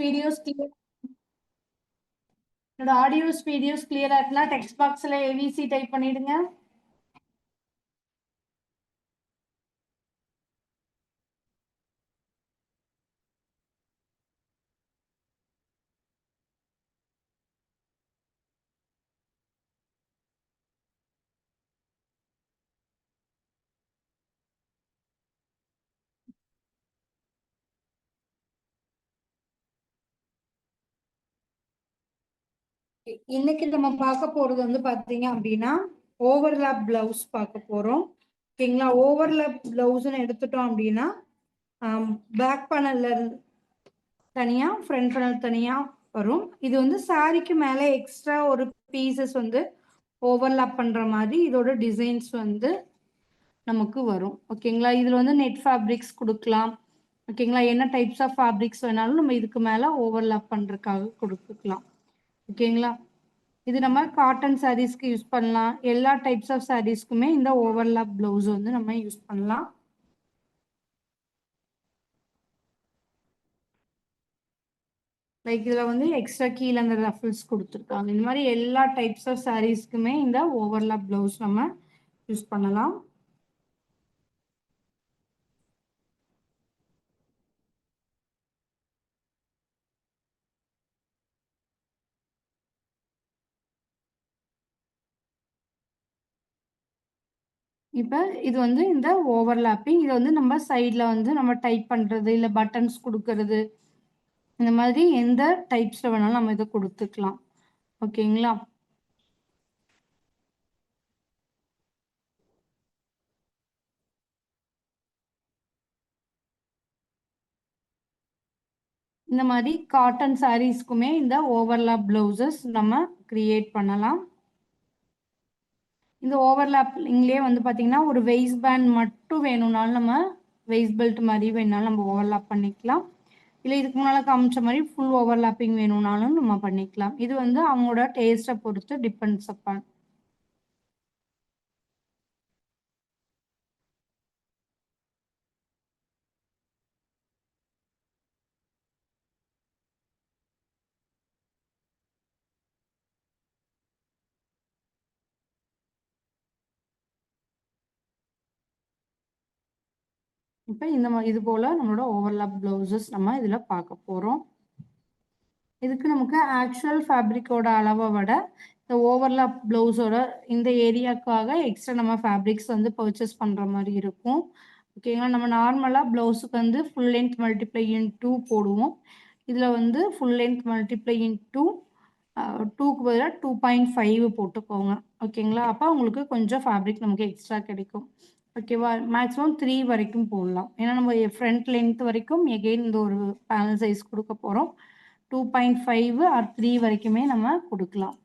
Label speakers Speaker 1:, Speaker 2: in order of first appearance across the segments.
Speaker 1: Videos clear என்னோட audios videos கிளியரா இருக்குன்னா டெக்ஸ்ட் பாக்ஸ்ல ஏவிசி டைப் பண்ணிடுங்க. இன்னைக்கு நம்ம பார்க்க போறது வந்து பாத்தீங்க அப்படின்னா ஓவர்லாப் பிளவுஸ் பார்க்க போறோம். ஓகேங்களா? ஓவர்லாப் பிளவுஸ்ன்னு எடுத்துட்டோம் அப்படின்னா பேக் பேனல்ல தனியா ஃப்ரண்ட் பேனல் தனியா வரும். இது வந்து சாரிக்கு மேல எக்ஸ்ட்ரா ஒரு பீசஸ் வந்து ஓவர்லாப் பண்ற மாதிரி இதோட டிசைன்ஸ் வந்து நமக்கு வரும். ஓகேங்களா? இதுல வந்து நெட் ஃபேப்ரிக்ஸ் கொடுக்கலாம். ஓகேங்களா? என்ன டைப்ஸ் ஆஃப் ஃபேப்ரிக்ஸ் வேணாலும் நம்ம இதுக்கு மேல ஓவர்லாப் பண்றதுக்காக கொடுத்துக்கலாம். ஓகேங்களா? இது நம்ம காட்டன் சாரீஸ்க்கு யூஸ் பண்ணலாம். எல்லா டைப்ஸ் ஆஃப் சாரீஸ்க்குமே இந்த ஓவர்லாப் பிளவுஸ் வந்து நம்ம யூஸ் பண்ணலாம். லைக் இதுல வந்து எக்ஸ்ட்ரா கீழே அந்த ரஃபிள்ஸ் கொடுத்துருக்காங்க. இந்த மாதிரி எல்லா டைப்ஸ் ஆஃப் சாரீஸ்க்குமே இந்த ஓவர்லாப் பிளவுஸ் நம்ம யூஸ் பண்ணலாம். இப்போ இது வந்து இந்த ஓவர்லாப்பிங் இது வந்து நம்ம சைடில் வந்து நம்ம டைப் பண்ணுறது இல்லை பட்டன்ஸ் கொடுக்கறது இந்த மாதிரி எந்த டைப்ஸில் வேணாலும் நம்ம இதை கொடுத்துக்கலாம். ஓகேங்களா? இந்த மாதிரி காட்டன் சாரீஸ்க்குமே இந்த ஓவர்லாப் பிளவுசஸ் நம்ம கிரியேட் பண்ணலாம். இந்த ஓவர்லாப்லேயே வந்து பார்த்தீங்கன்னா ஒரு வெயிஸ்ட் பேண்ட் மட்டும் வேணும்னாலும் நம்ம வெயிஸ்ட் பெல்ட் மாதிரி வேணுனாலும் நம்ம ஓவர்லாப் பண்ணிக்கலாம். இல்லை இதுக்கு முன்னால் காமிச்ச மாதிரி ஃபுல் ஓவர்லாப்பிங் வேணும்னாலும் நம்ம பண்ணிக்கலாம். இது வந்து அவங்களோட டேஸ்ட்டை பொறுத்து டிபெண்ட்ஸ் அப்பான். இப்போ இது போல் நம்மளோட ஓவர்லாப் ப்ளவுசஸ் நம்ம இதில் பார்க்க போகிறோம். இதுக்கு நமக்கு ஆக்சுவல் ஃபேப்ரிக்கோட அளவை விட இந்த ஓவர்லாப் ப்ளவுஸோட இந்த ஏரியாவுக்காக எக்ஸ்ட்ரா நம்ம ஃபேப்ரிக்ஸ் வந்து பர்ச்சேஸ் பண்ணுற மாதிரி இருக்கும். ஓகேங்களா? நம்ம நார்மலாக ப்ளவுஸுக்கு வந்து ஃபுல் லென்த் மல்டிப்ளை இன் 2 போடுவோம். இதில் வந்து ஃபுல் லென்த் மல்டிப்ளை இன் 2 2க்கு பதிலாக 2.5 போட்டுக்கோங்க. ஓகேங்களா? அப்போ உங்களுக்கு கொஞ்சம் ஃபேப்ரிக் நமக்கு எக்ஸ்ட்ரா கிடைக்கும். ஓகேவா? மேக்ஸிமம் 3 வரைக்கும் போடலாம். ஏன்னா நம்ம ஃப்ரண்ட் லென்த் வரைக்கும் எகெயின் இந்த ஒரு பேனல் சைஸ் கொடுக்க போகிறோம். 2.5 ஆர் 3 வரைக்குமே நம்ம கொடுக்கலாம்.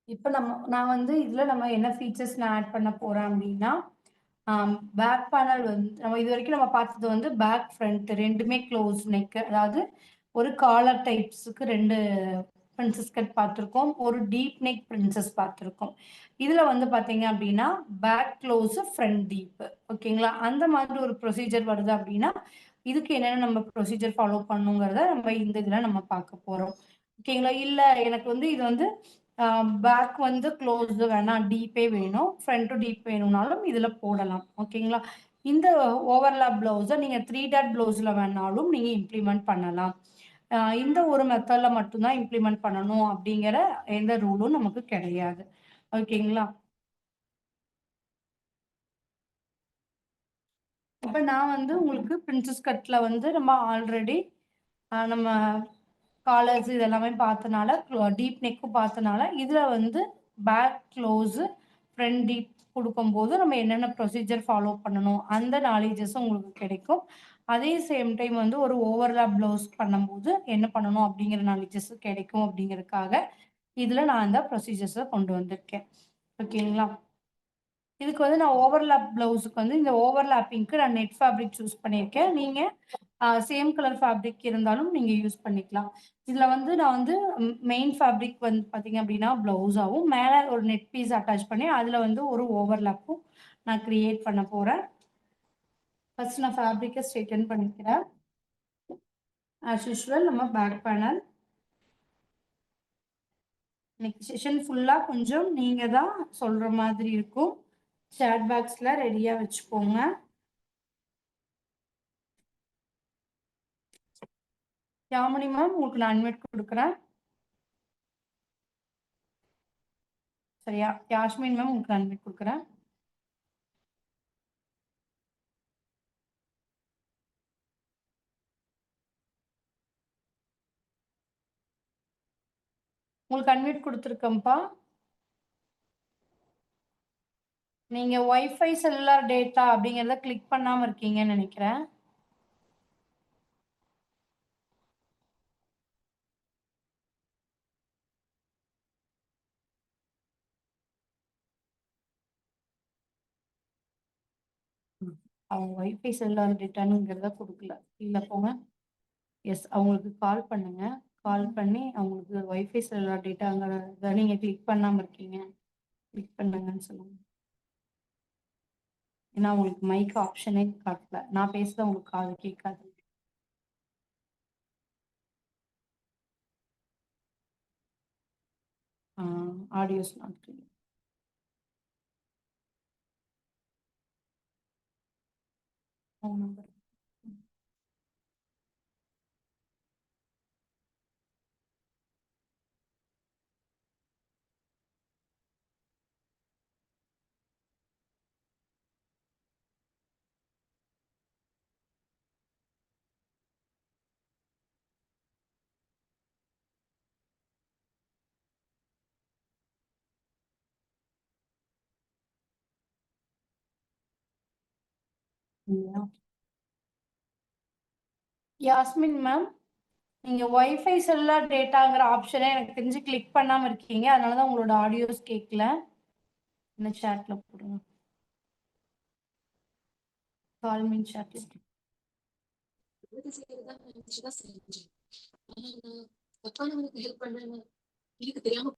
Speaker 1: இப்போ நான் வந்து இதில் நம்ம என்ன ஃபீச்சர்ஸ் நான் ஆட் பண்ண போகிறேன் அப்படின்னா பேக் பேனல் வந்து நம்ம இதுவரைக்கும் நம்ம பார்த்தது வந்து பேக், ஃப்ரண்ட் 2மே க்ளோஸ் நெக். அதாவது ஒரு காலர் டைப்ஸுக்கு 2 பிரின்சஸ் கட் பார்த்துருக்கோம். ஒரு டீப் நெக் பிரின்சஸ் பார்த்துருக்கோம். இதுல வந்து பார்த்தீங்க அப்டின்னா, பேக் க்ளோஸ், ஃப்ரண்ட் டீப். ஓகேங்களா? அந்த மாதிரி ஒரு ப்ரொசீஜர் வருது அப்டின்னா, இதுக்கு என்னென்ன நம்ம ப்ரொசீஜர் ஃபாலோ பண்ணணுங்கிறத நம்ம இந்த இதுல நம்ம பார்க்க போறோம். ஓகேங்களா? இல்ல எனக்கு வந்து இது வந்து பேக் வந்து க்ளோஸ்டு வேணாம், டீப்பே வேணும். ஃப்ரண்ட்டும் டீப் வேணும்னாலும் இதுல போடலாம். ஓகேங்களா? இந்த ஓவர்லாப் ப்ளவுஸ நீங்க 3 டாட் ப்ளவுஸ்ல வேணாலும் நீங்க இம்ப்ளிமெண்ட் பண்ணலாம். இந்த ஒரு மெத்தட்ல மட்டும் தான் இம்ப்ளிமெண்ட் பண்ணணும் அப்படிங்கிற எந்த ரூலும் நமக்கு கிடையாது. ஓகேங்களா? இப்ப நான் வந்து உங்களுக்கு பிரின்சஸ் கட்ல வந்து நம்ம ஆல்ரெடி நம்ம காலர்ஸ் இது எல்லாமே பார்த்தனால, டீப் நெக்கும் பார்த்தனால, இதுல வந்து பேக் க்ளோஸு, ஃப்ரண்ட் டீப் குடுக்கும்போது நம்ம என்னென்ன ப்ரொசீஜர் ஃபாலோ பண்ணணும், அந்த நாலேட்ஜஸும் உங்களுக்கு கிடைக்கும். அதே சேம் டைம் வந்து ஒரு ஓவர்லாப் ப்ளவுஸ் பண்ணும்போது என்ன பண்ணணும் அப்படிங்கிற நாலேட்ஜஸும் கிடைக்கும் அப்படிங்கிறதுக்காக, இதுல நான் அந்த ப்ரொசீஜர்ஸ கொண்டு வந்திருக்கேன். ஓகேங்களா? இதுக்கு வந்து நான் ஓவர்லாப் ப்ளவுஸுக்கு வந்து இந்த ஓவர்லாப்பிங்க்கு நான் நெட் ஃபேப்ரிக் சூஸ் பண்ணியிருக்கேன். நீங்க சேம் கலர் ஃபேப்ரிக் இருந்தாலும் நீங்க யூஸ் பண்ணிக்கலாம். இதுல வந்து நான் வந்து மெயின் ஃபேப்ரிக் வந்து பார்த்தீங்க அப்டின்னா, ப்ளவுஸாவும் மேல ஒரு நெட் பீஸ் அட்டாச் பண்ணி, அதுல வந்து ஒரு ஓவர்லாப்பும் நான் கிரியேட் பண்ண போறேன். ஃபர்ஸ்ட் நான் ஃபேப்ரிக்க ஸ்ட்ரெய்டன் பண்ணிக்கிறேன். ஆஸ் யூசுவல் நம்ம பேக் பேனல். இன்னைக்கு செஷன் ஃபுல்லா கொஞ்சம் நீங்க தான் சொல்ற மாதிரி இருக்கும். சேட் பாக்ஸ்ல ரெடியா வச்சுக்கோங்க. யாமினி மேம் உங்களுக்கு நான் அன்வைட் குடுக்குறேன். சரியா? யாஸ்மின் மேம் உங்களுக்கு நான் அன்வைட் குடுக்குறேன். உங்களுக்கு அன்வைட் குடுத்துருக்கேன்ப்பா. நீங்க வைஃபை செல்லுலார் டேட்டா அப்படிங்கிறத கிளிக் பண்ணாம இருக்கீங்கன்னு நெனைக்கிறேன். அவங்க வைஃபை செல்லுலார் டேட்டாங்கிறத குடுக்கல. கீழ போங்க. எஸ் அவங்களுக்கு கால் பண்ணுங்க. கால் பண்ணி அவங்களுக்கு வைஃபை செல்லுலார் டேட்டாங்கிறத நீங்க கிளிக் பண்ணாம இருக்கீங்க. கிளிக் பண்ணுங்கன்னு சொல்லுங்க. ஏன்னா உங்களுக்கு மைக் ஆப்ஷனே காட்டல. நான் பேசுறது உங்களுக்கு காது கேட்காது. Audios not clear. Phone number. இல்லையா? யாஸ்மின் மேம் நீங்க வைஃபை செல்லுலார் டேட்டாங்கிற ஆப்ஷனே எனக்கு தெரிஞ்சு கிளிக் பண்ணாம இருக்கீங்க. அதனால தான் உங்களோட ஆடியோஸ் கேட்கல. இந்த சாட்ல போடுங்க. கால் மீ சாட்ல.
Speaker 2: உதவி செய்யறதா நினைச்சுதான் செஞ்சேன். ஆனா நான் தப்பானவனுக்கு ஹெல்ப் பண்ணேன்னு எனக்கு தெரியாம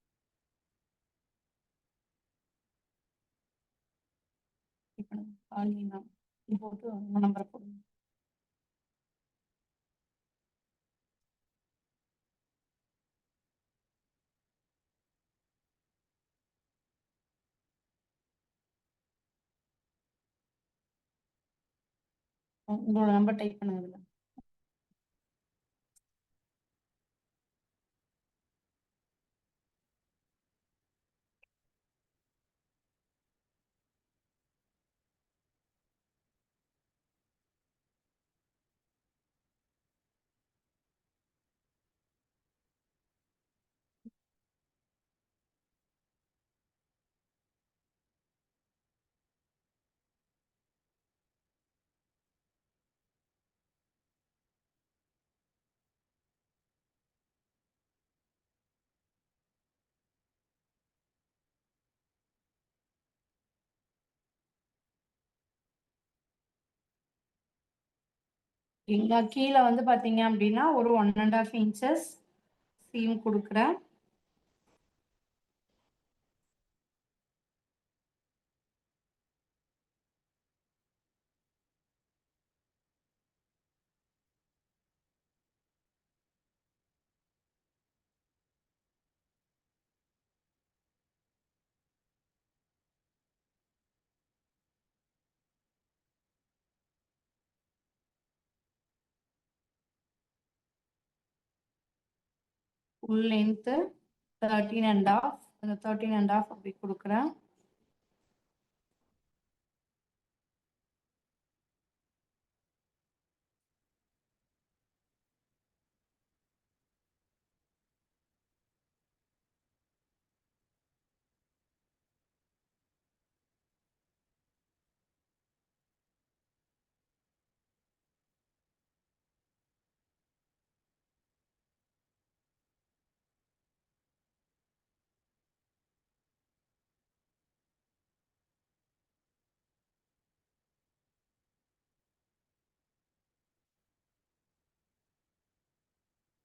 Speaker 1: கால் மீ மேம். போட்டு உங்க நம்பரை போடுங்க. உங்களோட நம்பர் டைப் பண்ணுங்க இதுல. இங்க கீழே வந்து பாத்தீங்க அப்படின்னா ஒரு 1.5 இன்ச்சஸ் சீம் கொடுக்குறேன். ஃபுல் லென்த்து 13.5, அந்த 13.5 அப்படி கொடுக்குறேன்.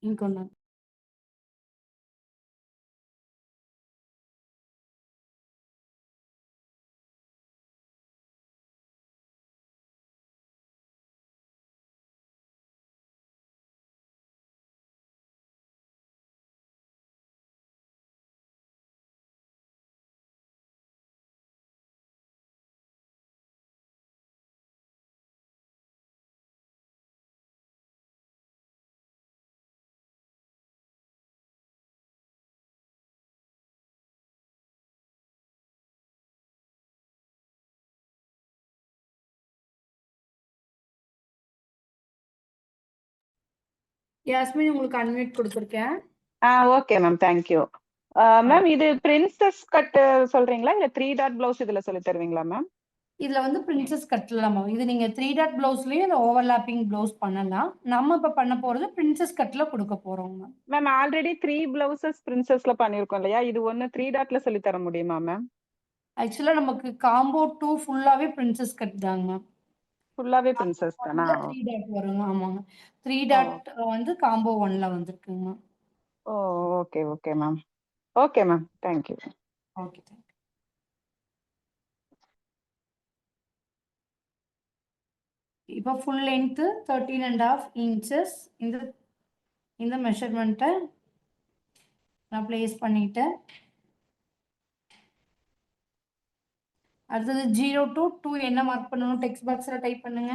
Speaker 1: இங்க ஒன்று யாஸ்மின் உங்களுக்கு அன்மியூட் கொடுத்துருக்கேன்.
Speaker 3: Okay ma'am, thank you. மேம் இது பிரின்சஸ் கட் சொல்றீங்களா இல்ல 3 டாட் பிளவுஸ் இதுல சொல்லி தருவீங்களா மேம்?
Speaker 1: இதுல வந்து பிரின்சஸ் கட்லாம் இது நீங்க 3 டாட் பிளவுஸ்லயும் இந்த ஓவர்லாப்பிங் பிளவுஸ் பண்ணலாம். நம்ம இப்ப பண்ண போறது பிரின்சஸ் கட்ல கொடுக்க போறோம் மேம்.
Speaker 3: மேம் ஆல்ரெடி 3 பிளவுசஸ் பிரின்சஸ்ல பண்ணிருக்கோம் இல்லையா, இது ஒன்னு 3 டாட்ல சொல்லி தர முடியுமா மேம்?
Speaker 1: ஆக்சுவலா நமக்கு காம்போ 2 ஃபுல்லாவே பிரின்சஸ் கட் தாங்க மேம்.
Speaker 3: ஃபுல்லாவே பிரின்சஸ் தானா?
Speaker 1: 3 டாட் வருங்க. ஆமாங்க, 3 டாட் வந்து காம்போ 1ல வந்திருக்குங்க ma'am.
Speaker 3: Oh okay okay ma'am. Okay ma'am, thank you.
Speaker 1: Okay, thank you. இப்போ ஃபுல் லென்த் 13.5 இன்ச்சஸ். இந்த மெஷர்மெண்ட்டை நான் பிளேஸ் பண்ணிட்டேன். அடுத்தது 0 to 2 என்ன மார்க் பண்ணணும்? டெக்ஸ்ட் பாக்ஸ்ல டைப் பண்ணுங்க.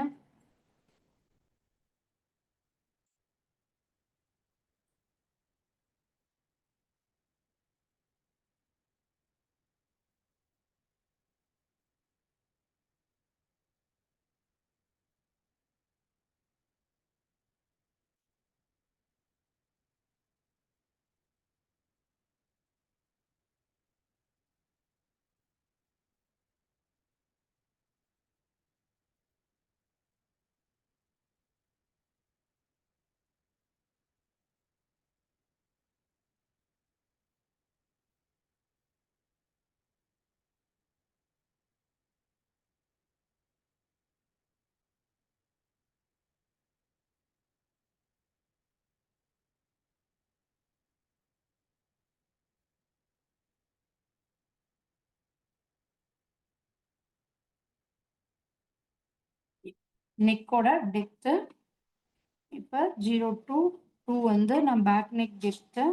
Speaker 1: நெக்கோட டெப்த் இப்போ 0 to 2 வந்து நான் பேக் நெக் டெப்த்.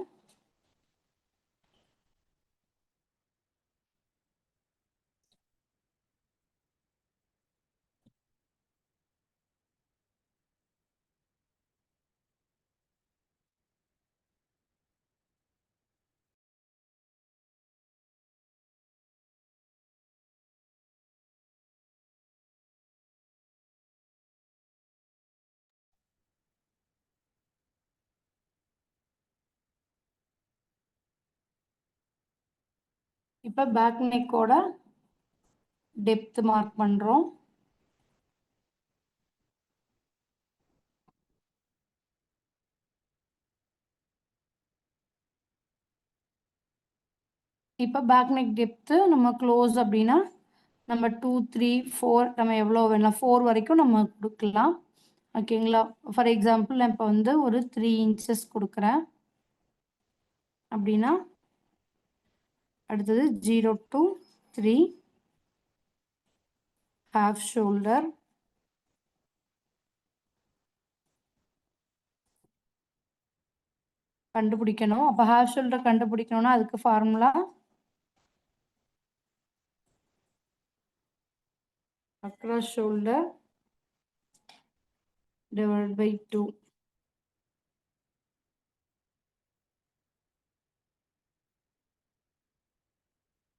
Speaker 1: இப்போ பேக் நெக்கோட டெப்த் மார்க் பண்றோம். இப்போ பேக் நெக் டெப்த் நம்ம க்ளோஸ் அப்படின்னா நம்ம 2, 3, 4 நம்ம எவ்வளோ வேணாம் 4 வரைக்கும் நம்ம கொடுக்கலாம். ஓகேங்களா? ஃபார் எக்ஸாம்பிள் நான் இப்போ வந்து ஒரு 3 இன்ச்சஸ் குடுக்குறேன். அப்படின்னா, அடுத்தது 0 to 3 ஹாஃப் ஷோல்டர். கண்டுபிடிக்கணும். அப்ப ஹாஃப் ஷோல்டர் கண்டுபிடிக்கணும்னா அதுக்கு formula across shoulder divided by 2.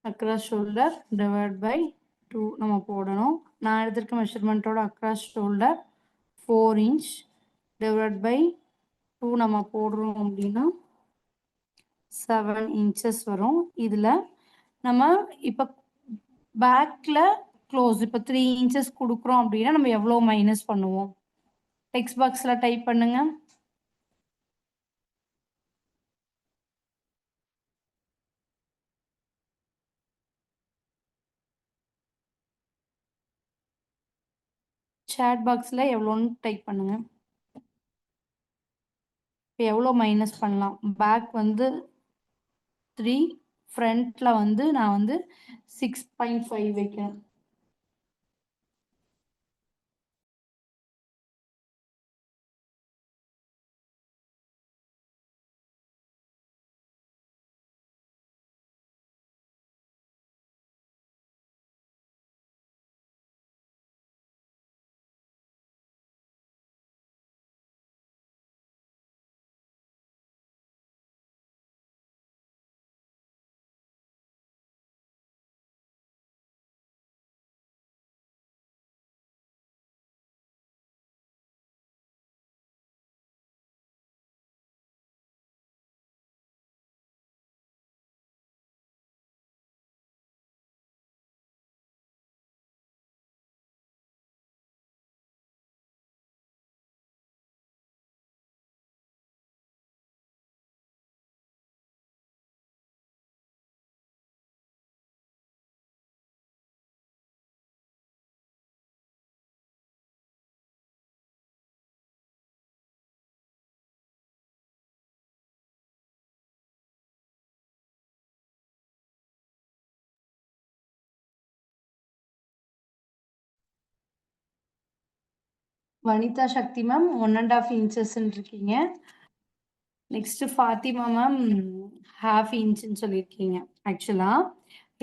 Speaker 1: across shoulder divided by 2 நம்ம போடணும். நான் எடுத்திருக்க மெஷர்மெண்ட்டோட across shoulder 4 inch divided by 2 நம்ம போடுறோம் அப்படின்னா 7 inches வரும். இதுல நம்ம இப்ப பேக்ல க்ளோஸ் இப்ப 3 inches கொடுக்குறோம் அப்படின்னா நம்ம எவ்வளவு மைனஸ் பண்ணுவோம்? டெக்ஸ்ட் பாக்ஸ்ல டைப் பண்ணுங்க. சாட் பாக்ஸ்ல எவ்வளோன்னு டைப் பண்ணுங்க. இப்போ எவ்வளோ மைனஸ் பண்ணலாம்? பேக் வந்து 3, ஃப்ரண்ட்ல வந்து நான் வந்து 6.5 வைக்கிறேன். வனிதா சக்தி மேம் 1.5 inches இருக்கீங்க. நெக்ஸ்ட் ஃபாத்திமா மேம் ஹாஃப் இன்ச்னு சொல்லியிருக்கீங்க. ஆக்சுவலா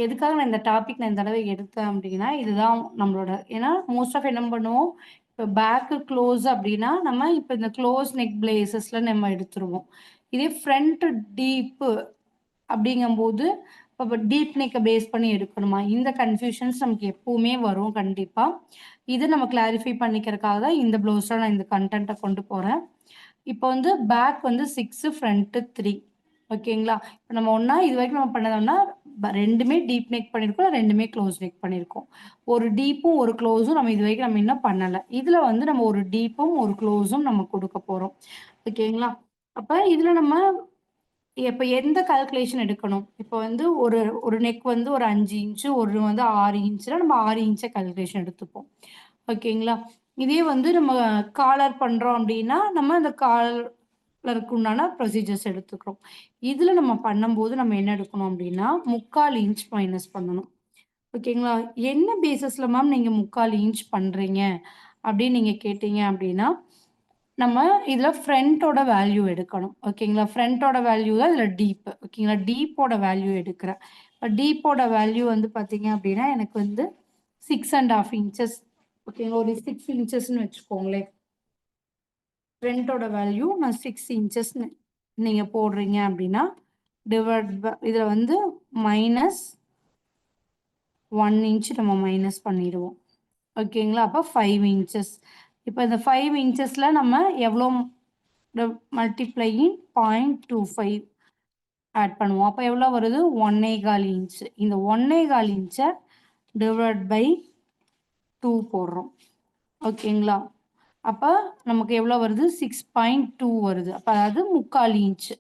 Speaker 1: எதுக்காக நான் இந்த டாபிக் நான் இந்த தடவை எடுத்தேன் அப்படின்னா இதுதான் நம்மளோட, ஏன்னா மோஸ்ட் ஆஃப் என்ன பண்ணுவோம், இப்போ பேக்கு க்ளோஸ் அப்படின்னா நம்ம இப்போ இந்த க்ளோஸ் நெக் பிளேசஸ்ல நம்ம எடுத்துருவோம். இதே ஃப்ரண்ட் டீப்பு அப்படிங்கும்போது இப்போ டீப் நெக்கை பேஸ் பண்ணி எடுக்கணுமா, இந்த கன்ஃபியூஷன்ஸ் நமக்கு எப்பவுமே வரும் கண்டிப்பா. இது நம்ம கிளாரிஃபை பண்ணிக்கிறதுக்காக தான் இந்த ப்ளவுஸில் நான் இந்த கண்டென்ட்டை கொண்டு போகிறேன். இப்போ வந்து பேக் வந்து 6, ஃப்ரண்ட்டு 3. ஓகேங்களா? இப்போ நம்ம ஒன்றா இது வரைக்கும் நம்ம பண்ணதோம்னா ரெண்டுமே டீப் நெக் பண்ணியிருக்கோம், ரெண்டுமே க்ளோஸ் நெக் பண்ணியிருக்கோம். ஒரு டீப்பும் ஒரு க்ளோஸும் நம்ம இது வரைக்கும் நம்ம இன்னும் பண்ணலை. இதில் வந்து நம்ம ஒரு டீப்பும் ஒரு க்ளோஸும் நம்ம கொடுக்க போகிறோம். ஓகேங்களா? அப்போ இதில் நம்ம இப்போ எந்த கால்குலேஷன் எடுக்கணும்? இப்போ வந்து ஒரு ஒரு நெக் வந்து ஒரு 5 இன்ச்சு, ஒரு வந்து 6 இன்ச்சுனா நம்ம 6 இன்ச்சை கால்குலேஷன் எடுத்துப்போம். ஓகேங்களா? இதே வந்து நம்ம காலர் பண்றோம் அப்படின்னா நம்ம அந்த காலருக்கு உண்டான ப்ரொசீஜர்ஸ் எடுத்துக்கிறோம். இதுல நம்ம பண்ணும்போது நம்ம என்ன எடுக்கணும் அப்படின்னா 3/4 இன்ச் மைனஸ் பண்ணணும். ஓகேங்களா? என்ன பேசிஸ்ல மேம் நீங்க 3/4 இன்ச் பண்றீங்க அப்படின்னு நீங்க கேட்டீங்க அப்படின்னா நம்ம இதுல ஃப்ரண்டோட வேல்யூ எடுக்கணும். ஓகேங்களா? ஃப்ரண்டோட வேல்யூ தான் இதுல டீப். ஓகேங்களா? டீப்போட வேல்யூ எடுக்கிறேன். இப்போ டீப்போட வேல்யூ வந்து பார்த்தீங்க அப்படின்னா எனக்கு வந்து 6.5 இன்ச்சஸ். ஓகேங்களா? ஒரு 6 இன்ச்சஸ்ன்னு வச்சுக்கோங்களேன். ஃப்ரண்டோட வேல்யூ நான் 6 இன்ச்சஸ் நீங்க போடுறீங்க அப்படின்னா டிவைட் இதுல வந்து -1 இன்ச் நம்ம மைனஸ் பண்ணிடுவோம். ஓகேங்களா? அப்போ 5 இன்ச்சஸ். இப்போ இந்த 5 இன்ச்சஸ்ல நம்ம எவ்வளோ மல்டிப்ளையிங் 0.25 ஆட் பண்ணுவோம். அப்போ எவ்வளோ வருது? 1.25 இன்ச். இந்த 1.25 இன்ச்சை டிவைட் பை 2 போடுறோம். ஓகேங்களா? அப்போ நமக்கு எவ்வளோ வருது? 6.2 வருது. அப்போ அதாவது 3/4 இன்ச்.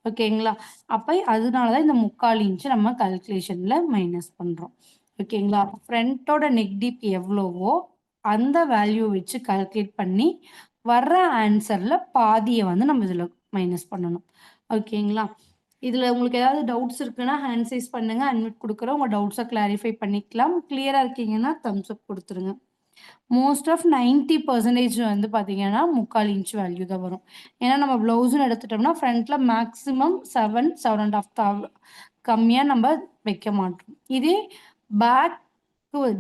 Speaker 1: ஓகேங்களா? அப்போ அதனால தான் இந்த 3/4 இன்ச் நம்ம கால்குலேஷன்ல மைனஸ் பண்றோம். ஓகேங்களா? ஃப்ரண்டோட நெக் டீப் எவ்வளவோ அந்த வேல்யூ வச்சு கால்குலேட் பண்ணி வர்ற ஆன்சர்ல பாதியை வந்து நம்ம இதில் மைனஸ் பண்ணணும். ஓகேங்களா? இதில் உங்களுக்கு ஏதாவது டவுட்ஸ் இருக்குன்னா ஹேண்ட் சைஸ் பண்ணுங்க, அன்மியூட் கொடுக்குறோம். உங்கள் டவுட்ஸை கிளாரிஃபை பண்ணிக்கலாம். கிளியராக இருக்கீங்கன்னா தம்ஸ் அப் கொடுத்துருங்க. மோஸ்ட் ஆஃப் 90% வந்து பார்த்தீங்கன்னா 3/4 இன்ச் வேல்யூ தான் வரும். ஏன்னா நம்ம ப்ளவுஸ்னு எடுத்துட்டோம்னா ஃப்ரண்ட்ல மேக்ஸிமம் 7, 7.5 கம்மியாக நம்ம வைக்க மாட்டோம். இதே பேக்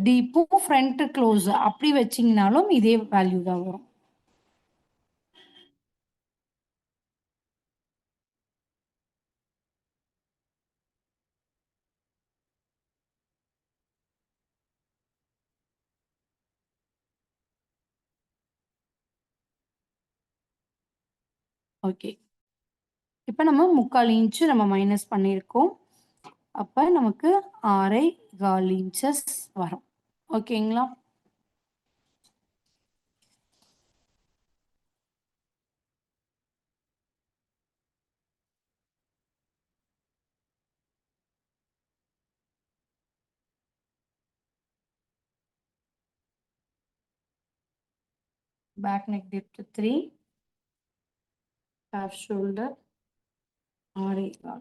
Speaker 1: டீப்பும் ஃப்ரண்ட் க்ளோஸ் அப்படி வச்சிங்கனாலும் இதே வேல்யூ தான் வரும். ஓகே, இப்போ நம்ம 3/4 இன்ச்சு நம்ம மைனஸ் பண்ணியிருக்கோம். அப்போ நமக்கு 6.25 இன்ச்சஸ் வரும். ஓகேங்களா? Back neck depth 3, half shoulder 6.25.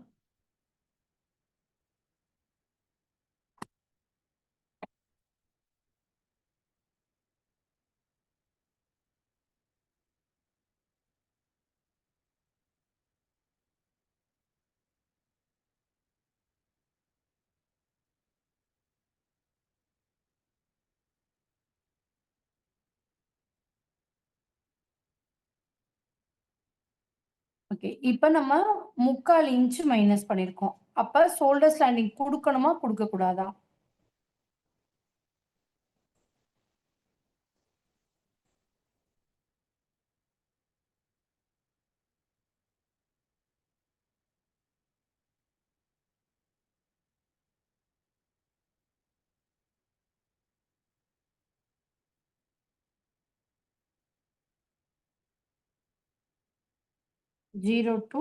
Speaker 1: Okay, இப்போ நம்ம 3/4 இன்ச் மைனஸ் பண்ணியிருக்கோம். அப்போ ஷோல்டர் ஸ்லாண்டிங் கொடுக்கணுமா கொடுக்கக்கூடாதா? ஜீரோ டு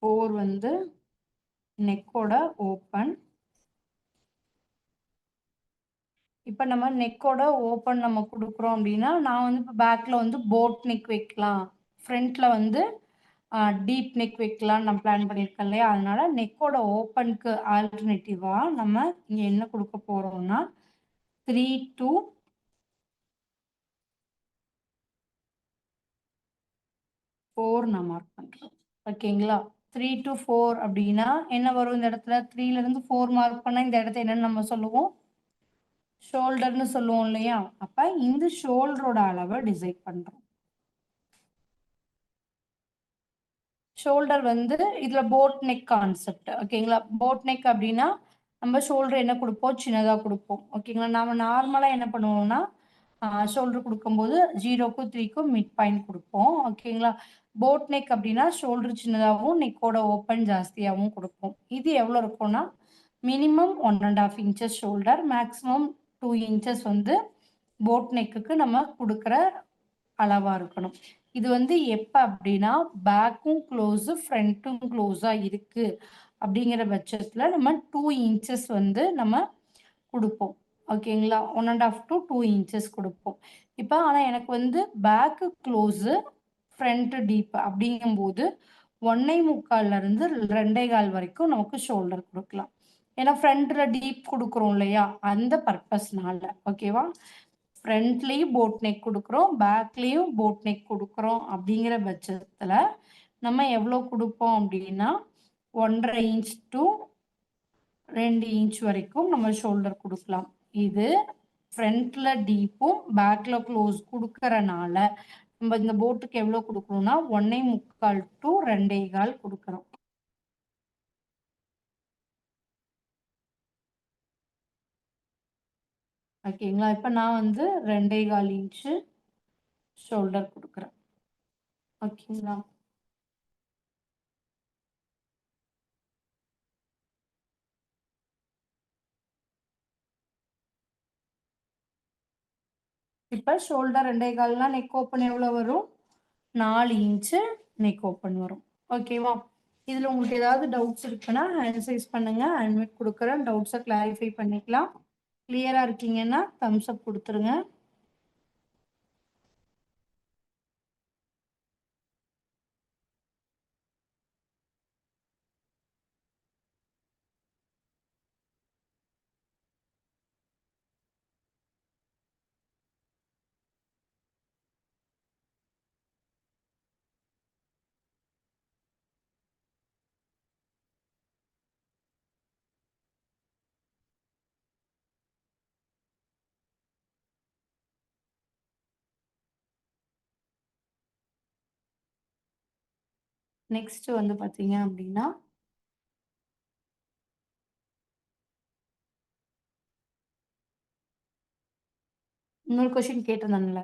Speaker 1: 4 வந்து நெக்கோட ஓப்பன். இப்போ நம்ம நெக்கோட ஓப்பன் நம்ம கொடுக்குறோம் அப்படின்னா நான் வந்து இப்போ பேக்கில் வந்து போட் நெக் வைக்கலாம், ஃப்ரண்ட்டில் வந்து டீப் நெக் வைக்கலாம்னு நான் பிளான் பண்ணியிருக்கேன் இல்லையா? அதனால நெக்கோட ஓப்பனுக்கு ஆல்டர்னேட்டிவாக நம்ம இங்கே என்ன கொடுக்க போகிறோம்னா 3 to 4 நான் மார்க் பண்ணுறோம். ஓகேங்களா? 3 to 4 அப்படின்னா என்ன வரும் இந்த இடத்துல? 3லேருந்து 4 மார்க் பண்ணால் இந்த இடத்த என்னன்னு நம்ம சொல்லுவோம்? ஷோல்டர்னு சொல்லுவோம் இல்லையா? அப்போ இந்த ஷோல்டரோட அளவை டிசைட் பண்ணுறோம். ஷோல்டர் வந்து இதில் போட் நெக் கான்செப்ட். ஓகேங்களா? போட் நெக் அப்படின்னா நம்ம ஷோல்டர் என்ன கொடுப்போம்? சின்னதாக கொடுப்போம். ஓகேங்களா? நம்ம நார்மலாக என்ன பண்ணுவோம்னா ஷோல்டர் கொடுக்கும்போது 0க்கும் 3க்கும் மிட் பாயிண்ட் கொடுப்போம். ஓகேங்களா? போட் நெக் அப்படின்னா ஷோல்டர் சின்னதாகவும் நெக்கோட ஓப்பன் ஜாஸ்தியாகவும் கொடுப்போம். இது எவ்வளோ இருக்கும்னா minimum 1.5 inches shoulder, maximum 2 inches வந்து போட் நெக்குக்கு நம்ம கொடுக்குற அளவாக இருக்கணும். இது வந்து எப்போ அப்படின்னா பேக்கும் க்ளோஸு ஃப்ரண்ட்டும் க்ளோஸாக இருக்குது அப்படிங்கிற பட்சத்தில் நம்ம 2 இன்ச்சஸ் வந்து நம்ம கொடுப்போம். ஓகேங்களா? 1.5 to 2 இன்ச்சஸ் கொடுப்போம். இப்போ ஆனால் எனக்கு வந்து பேக்கு க்ளோஸு ஃப்ரண்ட்டு டீப் அப்படிங்கும்போது 1.25லேருந்து 2.25 வரைக்கும் நமக்கு ஷோல்டர் கொடுக்கலாம். ஏன்னா ஃப்ரண்ட்டில் டீப் கொடுக்குறோம் இல்லையா? அந்த பர்பஸ்னால. ஓகேவா? ஃப்ரண்ட்லேயும் போட் நெக் கொடுக்குறோம், பேக்லேயும் போட் நெக் கொடுக்குறோம் அப்படிங்கிற பட்சத்தில் நம்ம எவ்வளோ கொடுப்போம் அப்படின்னா 1.5 இன்ச் to 2 இன்ச் வரைக்கும் நம்ம ஷோல்டர் கொடுக்கலாம். இது ஃப்ரண்ட்ல டீப்பும் பேக்ல க்ளோஸ் கொடுக்கறனால நம்ம இந்த போட்டுக்கு எவ்வளோ கொடுக்கணும்னா 1.25 to 2.25 கொடுக்குறோம். ஓகேங்களா? இப்போ நான் வந்து 2.25 இன்ச்சு ஷோல்டர் கொடுக்குறேன். ஓகேங்களா? இப்போ ஷோல்டர் 2.25னா நெக் ஓப்பன் எவ்வளோ வரும்? 4 இன்ச்சு நெக் ஓப்பன் வரும். ஓகேவா? இதில் உங்களுக்கு ஏதாவது டவுட்ஸ் இருக்குன்னா ஹேண்ட் சைஸ் பண்ணுங்க, அன்மியூட் கொடுக்குறேன். டவுட்ஸை கிளாரிஃபை பண்ணிக்கலாம். கிளியராக இருக்கீங்கன்னா தம்ஸ் அப் கொடுத்துருங்க. நெக்ஸ்ட் வந்து பார்த்தீங்க அப்படின்னா இன்னொரு கொஸ்டின் கேட்டிருந்தாங்கல்ல.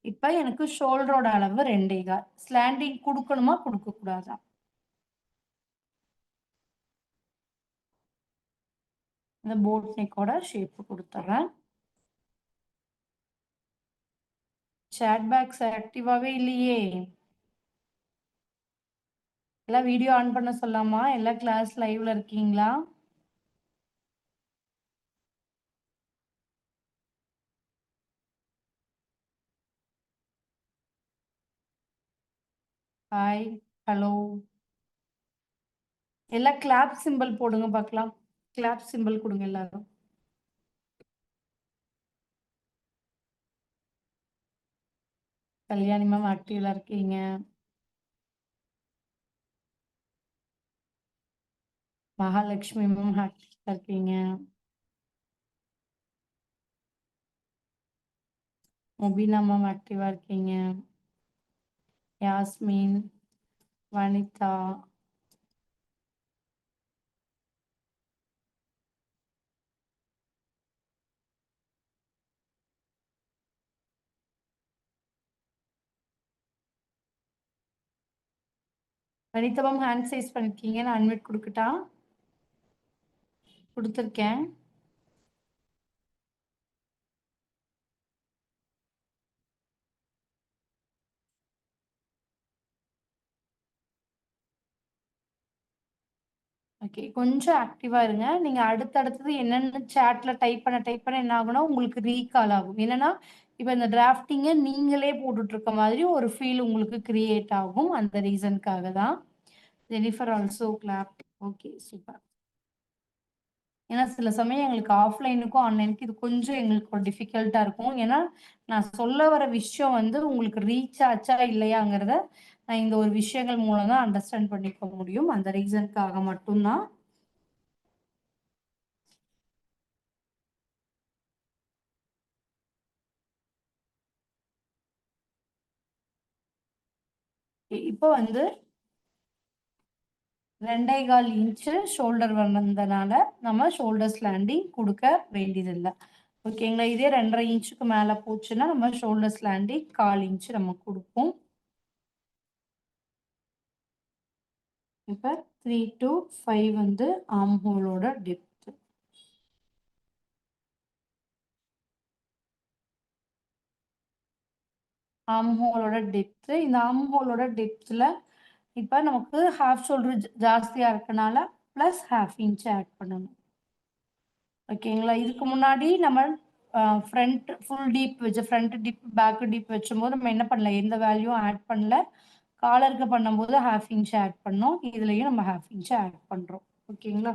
Speaker 1: இப்ப எனக்கு ஷோல்டரோட அளவு 2.25. ஸ்லாண்டிங் குடுக்கணுமா? குடுக்கக்கூடாதா? இந்த போட் நெக்கோட ஷேப் குடுத்துர்றேன். சாட் பாக்ஸ் ஆக்டிவாவே இல்லையே! எல்லாம் வீடியோ ஆன் பண்ண சொல்லாமா? எல்லாம் கிளாஸ் லைவ்ல இருக்கீங்களா? Hi, hello. எல்லாம் கிளாப் சிம்பல் போடுங்க பார்க்கலாம். கிளாப் சிம்பல் குடுங்க எல்லாரும். கல்யாணி மேம் ஆக்டிவ்ல இருக்கீங்க. மகாலட்சுமி மேம் ஆக்டிவ்ல இருக்கீங்க. முபீனா மேம் ஆக்டிவா இருக்கீங்க. Yasmin, Vanitha, Vanitha ma'am hand size பண்ணிருக்கீங்க. நான் அன்மியூட் குடுக்கட்டா? குடுத்துருக்கேன். ஓகே. கொஞ்சம் ஆக்டிவா இருங்க. நீங்க அடுத்தடுத்தது என்னென்ன சாட்ல டைப் பண்ண என்ன ஆகும்னா, உங்களுக்கு ரீகால் ஆகும். என்னன்னா, இப்ப இந்த டிராஃப்டிங்க நீங்களே போட்டுட்டு இருக்க மாதிரி ஒரு ஃபீல் உங்களுக்கு கிரியேட் ஆகும். அந்த ரீசனுக்காக தான். Jennifer also clap. Okay, super. ஏன்னா சில சமயம் எங்களுக்கு ஆஃப்லைனுக்கும், ஆன்லைனுக்கும் இது கொஞ்சம் எங்களுக்கு ஒரு டிஃபிகல்ட்டா இருக்கும். ஏன்னா, நான் சொல்ல வர விஷயம் வந்து உங்களுக்கு ரீச் ஆச்சா இல்லையாங்கிறத, நான் இந்த ஒரு விஷயங்கள் மூலம் தான் அண்டர்ஸ்டாண்ட் பண்ணிக்க முடியும். அந்த ரீசனுக்காக மட்டும் தான். இப்போ வந்து 2.25 இன்ச்சு ஷோல்டர் வந்ததுனால, நம்ம ஷோல்டர் ஸ்லாண்டிங் குடுக்க வேண்டியதில்ல. ஓகேங்களா? இதே 2.5 இன்ச்சுக்கு மேல போச்சுன்னா, நம்ம ஷோல்டர் ஸ்லாண்டிங் 1/4 இன்ச் நம்ம குடுப்போம். இப்ப 3 to 5 வந்து ஆர்ம் ஹோலோட டெப்த். ஆர்ம் ஹோலோட டெப்த். இந்த ஆர்ம் ஹோலோட டெப்த்ல இப்ப நமக்கு ஹாஃப் ஷோல்டர் ஜாஸ்தியா இருக்கனால, பிளஸ் 1/2 இன்ச் ஆட் பண்ணணும். ஓகேங்களா? இதுக்கு முன்னாடி நம்ம ஃப்ரண்ட் ஃபுல் டீப் வச்சு ஃப்ரண்ட் டீப், பேக் டீப் வச்சும்போது நம்ம என்ன பண்ணல? எந்த வேல்யூவும் ஆட் பண்ணல. காலருக்கு பண்ணும்போது 1/2 இன்ச் ஆட் பண்ணோம். இதுலயும் நம்ம 1/2 இன்ச் ஆட் பண்றோம். ஓகேங்களா?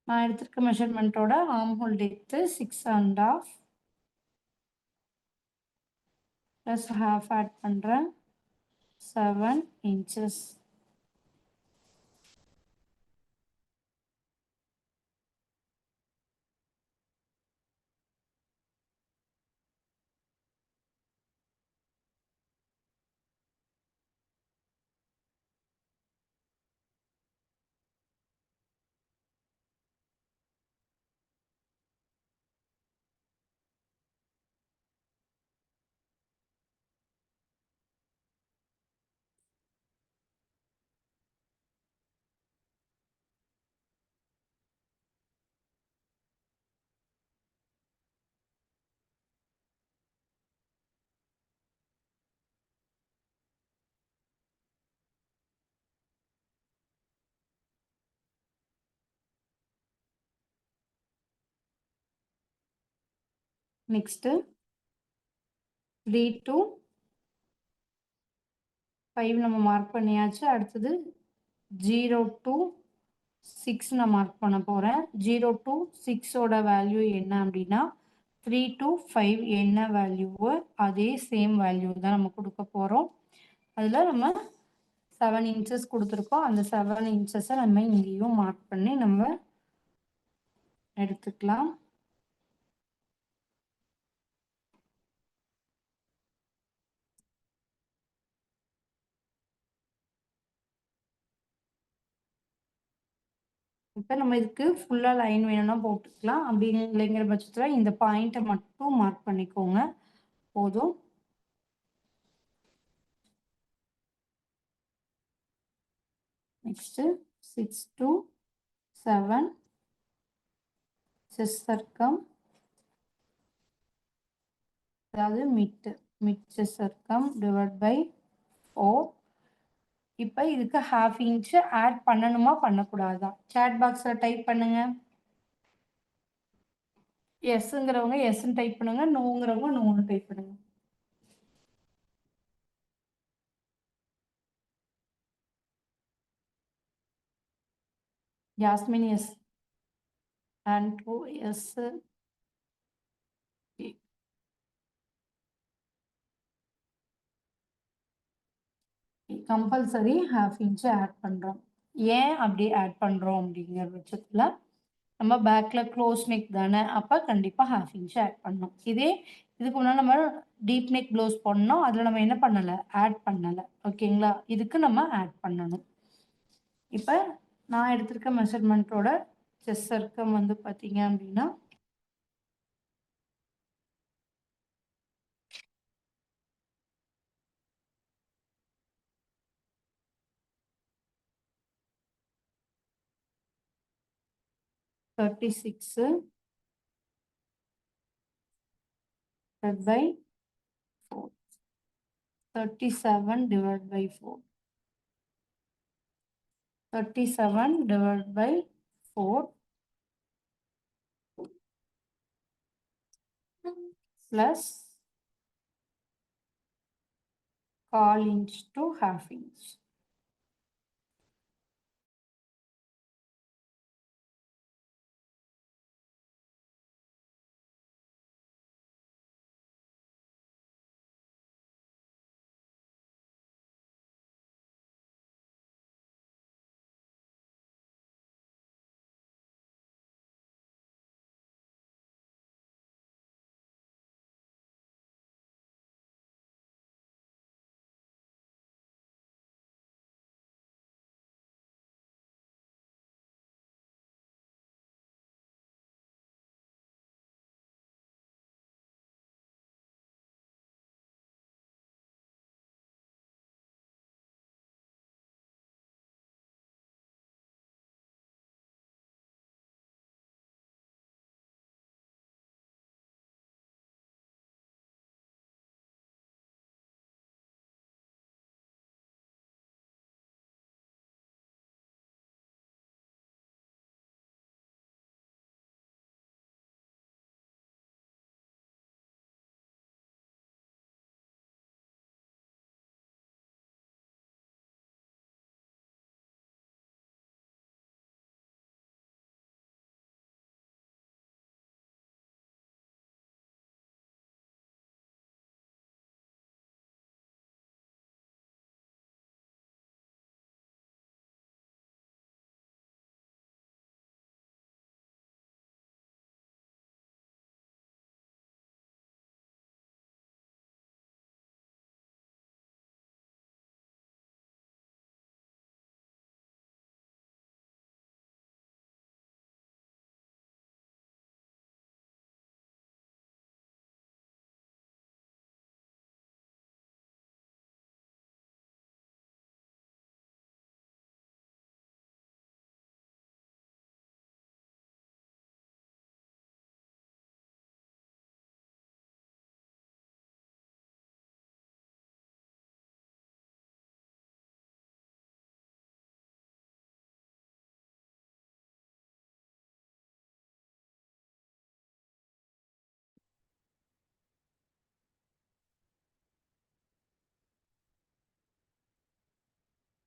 Speaker 1: நான் எடுத்திருக்க மெஷர்மென்ட்டோட arm hole depth 6 1/2 plus 1/2 add பண்றேன். 7 இன்ச்சஸ். நெக்ஸ்ட் 3 to 5 நம்ம மார்க் பண்ணியாச்சு. அடுத்தது 0 to 6 நான் மார்க் பண்ண போறேன். 0 to 6 ஓட வேல்யூ என்ன அப்படின்னா, 3 to 5 என்ன வேல்யூவோ அதே சேம் வேல்யூ தான் நம்ம குடுக்க போறோம். அதுல நம்ம 7 இன்ச்சஸ் குடுத்துருக்கோம். அந்த 7 இன்ச்சஸ நம்ம இங்கேயும் மார்க் பண்ணி நம்ம எடுத்துக்கலாம். இப்போ நம்ம இதுக்கு ஃபுல்லா லைன் வேணும்னா போட்டுக்கலாம். அப்படி இல்லைங்கிற பட்சத்துல இந்த பாயிண்ட்டை மட்டும் மார்க் பண்ணிக்கோங்க போதும். நெக்ஸ்ட் 6 to 7 செஸ் சர்க்கம், அதாவது mid chest circum divide by 4. இப்போ இதுக்கு ஹாஃப் இன்ச் ஆட் பண்ணணுமா பண்ணக்கூடாதா? சாட் பாக்ஸில் டைப் பண்ணுங்க. எஸ்ங்கிறவங்க எஸ்ன்னு டைப் பண்ணுங்க, நோங்கிறவங்க நோன்னு டைப் பண்ணுங்க. Yasmin yes, and 2 yes. Compulsory half inch add பண்றோம். ஏன் அப்படி ஆட் பண்றோம் அப்படிங்கிற பட்சத்துல நம்ம பேக்ல க்ளோஸ் நெக் தானே, அப்ப கண்டிப்பா ஹாஃப் இன்ச் ஆட் பண்ணணும். இதுக்கு முன்னாடி நம்ம டீப் நெக் ப்ளவுஸ் பண்ணோம், அதுல நம்ம என்ன பண்ணல, ஆட் பண்ணல. ஓகேங்களா, இதுக்கு நம்ம ஆட் பண்ணணும். இப்ப நான் எடுத்திருக்க மெஷர்மெண்ட்டோட செஸ் சர்க்கம் வந்து பாத்தீங்க அப்படின்னா 36 divided by 4. 37 divided by 4. 37 divided by 4 plus 1/4 inch to half inch.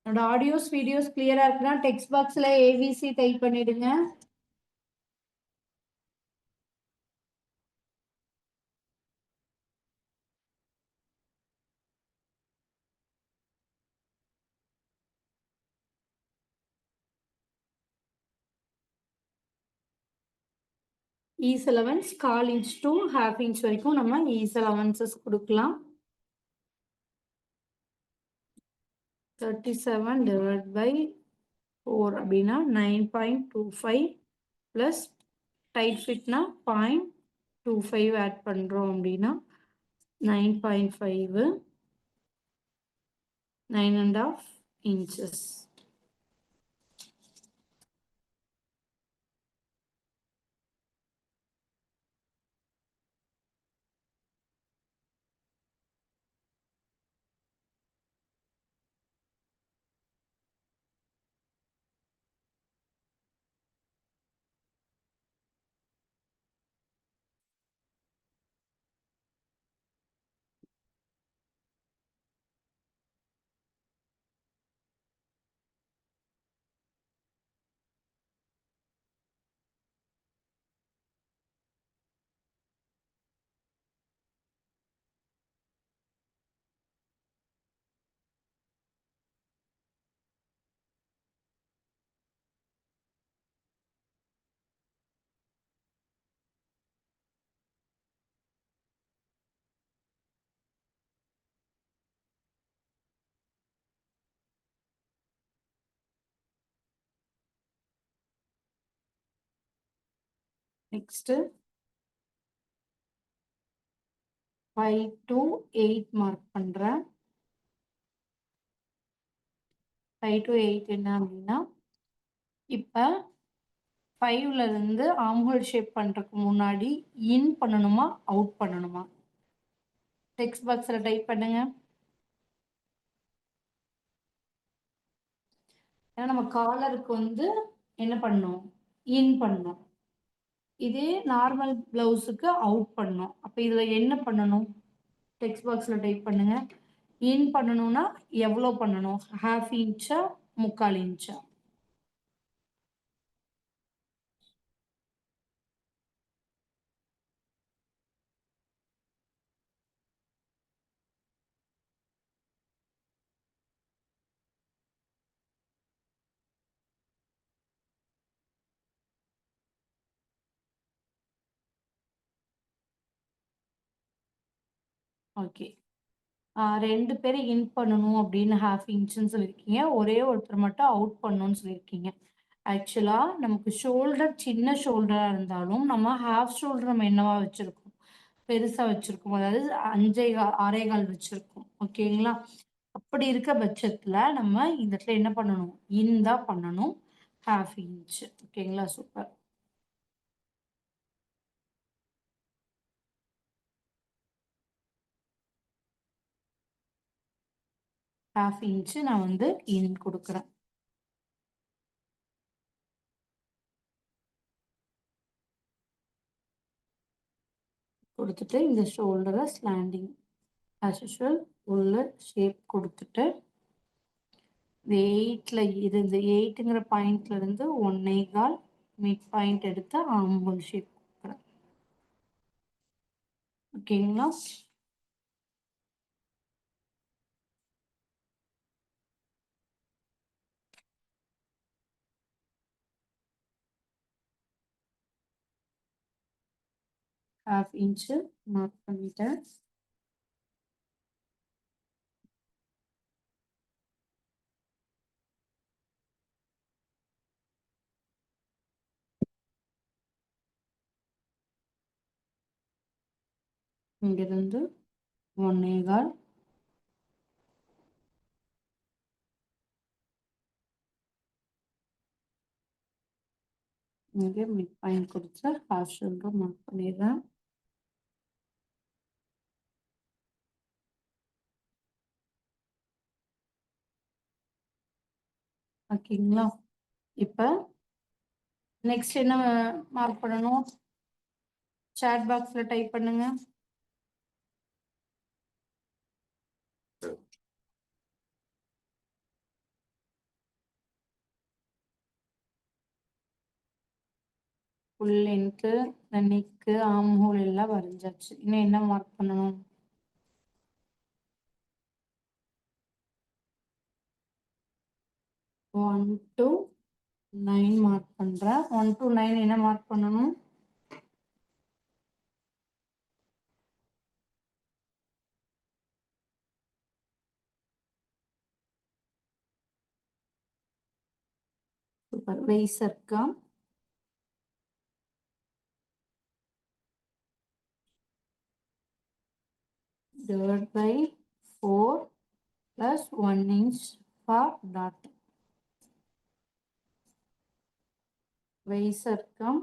Speaker 1: என்னோட ஆடியோஸ் வீடியோஸ் கிளியரா இருக்குன்னா டெக்ஸ்ட் பாக்ஸ்ல ஏபிசி டைப் பண்ணிடுங்க. Is allowance 1/4 inch to half inch வரைக்கும் நம்ம ஈஸ் அலவன்சஸ் கொடுக்கலாம். 37 divided by 4 அப்படின்னா 9.25 ப்ளஸ் டைட் ஃபிட்னா 0.25 ஆட் பண்ணுறோம் அப்படின்னா 9.5 9.5 inches. Next 5 to 8 மார்க் பண்றேன். 5 to 8 என்ன அப்படின்னா இப்ப 5ல இருந்து ஆம்ஹோல் ஷேப் பண்றதுக்கு முன்னாடி இன் பண்ணணுமா அவுட் பண்ணணுமா? டெக்ஸ்ட் பாக்ஸ்ல டைப் பண்ணுங்க. ஏன்னா நம்ம காலருக்கு வந்து என்ன பண்ணணும், இன் பண்ணணும். இதே நார்மல் பிளவுஸுக்கு அவுட் பண்ணணும். அப்ப இதுல என்ன பண்ணணும்? டெக்ஸ்ட் பாக்ஸ்ல டைப் பண்ணுங்க. இன் பண்ணணும்னா எவ்வளோ பண்ணணும்? 1/2 இன்ச்சா 3/4 இன்ச்சா? ஓகே. 2 பேர் இன் பண்ணணும் அப்படின்னு 1/2 இன்ச்சுன்னு சொல்லியிருக்கீங்க. ஒரே ஒருத்தர் மட்டும் அவுட் பண்ணணும்னு சொல்லியிருக்கீங்க. ஆக்சுவலா நமக்கு ஷோல்டர் சின்ன ஷோல்டரா இருந்தாலும் நம்ம ஹாஃப் ஷோல்டர் நம்ம என்னவா வச்சிருக்கோம்? பெருசா வச்சிருக்கோம். அதாவது 6.25 வச்சிருக்கோம். ஓகேங்களா? அப்படி இருக்க பட்சத்துல நம்ம இந்த இடத்துல என்ன பண்ணணும்? இன் தான் பண்ணணும். 1/2 இன்ச். ஓகேங்களா? சூப்பர். ஹாஃப் இன்ச் நான் வந்து இன் கொடுக்குறேன். கொடுத்துட்டு இந்த ஷோல்டரை ஸ்லாண்டிங் as usual உள்ள ஷேப் கொடுத்துட்டு இந்த 8ல இந்த 8ங்கிற பாயிண்ட்ல இருந்து 1.25 மிட் பாயிண்ட் எடுத்து ஆம்பல் ஷேப் கொடுக்குறேன். ஓகேங்களா? ஹாஃப் இன்ச்சு மார்க் பண்ணிட்டேன். இங்கிருந்து 1.25 இங்கே மிட் பாயிண்ட் கொடுத்து ஹாஃப் ஷோல்டர் மார்க் பண்ணிடுறேன். ஓகேங்களா? இப்ப நெக்ஸ்ட் என்ன மார்க் பண்ணணும்? சாட் பாக்ஸ்ல டைப் பண்ணுங்க. Full length, neck, arm whole எல்லாம் வரைஞ்சாச்சு. இன்னும் என்ன மார்க் பண்ணணும்? ஒன் டு 9 மார்க் பண்றேன். 1 to 9 என்ன மார்க் பண்ணணும்? Super. Waist circum divided by 4 plus 1 inch for dot. Waist circum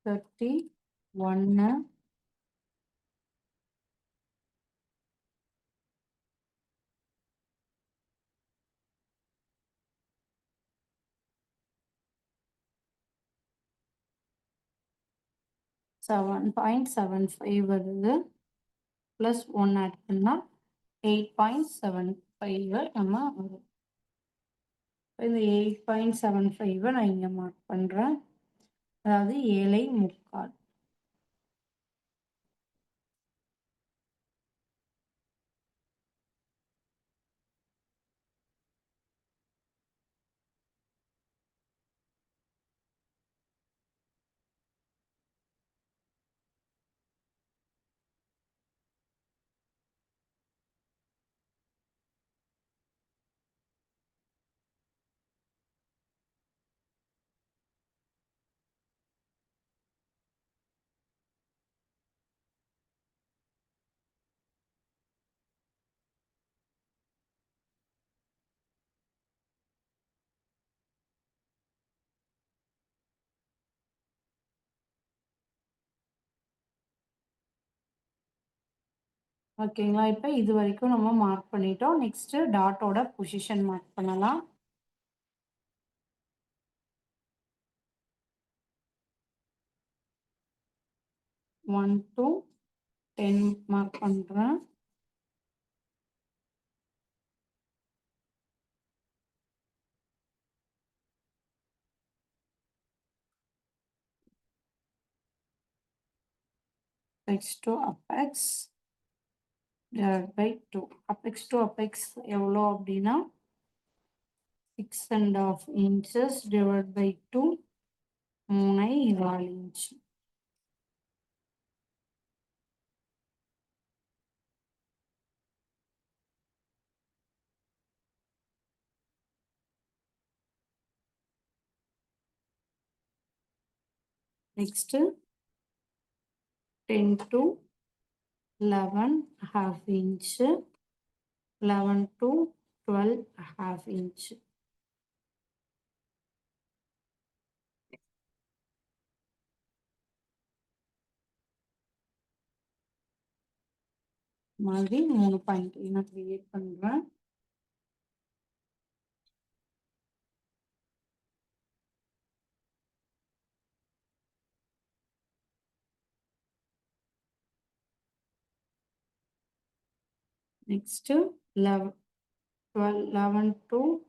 Speaker 1: thirty one $7.75 வருது. ப்ளஸ் 1 ஆட் பண்ணால் 8.75 நம்ம வரும். இந்த 8.75 நான் இங்கே மார்க் பண்ணுறேன். அதாவது 7.75. ஓகேங்களா? இப்போ இது வரைக்கும் நம்ம மார்க் பண்ணிட்டோம். நெக்ஸ்ட் டாட்டோட பொசிஷன் மார்க் பண்ணலாம். 1 to 10 மார்க் பண்றேன். apex to apex divided by 2. apex to apex எவ்வளோ அப்படின்னா 6.5 inches divided by 2 3.25 inch. Next 10 to 11.5 inch, 11 to 12.5 inch. மாதிரி 3 பாயிண்ட் நான் கிரியேட் பண்றேன். Next 11 to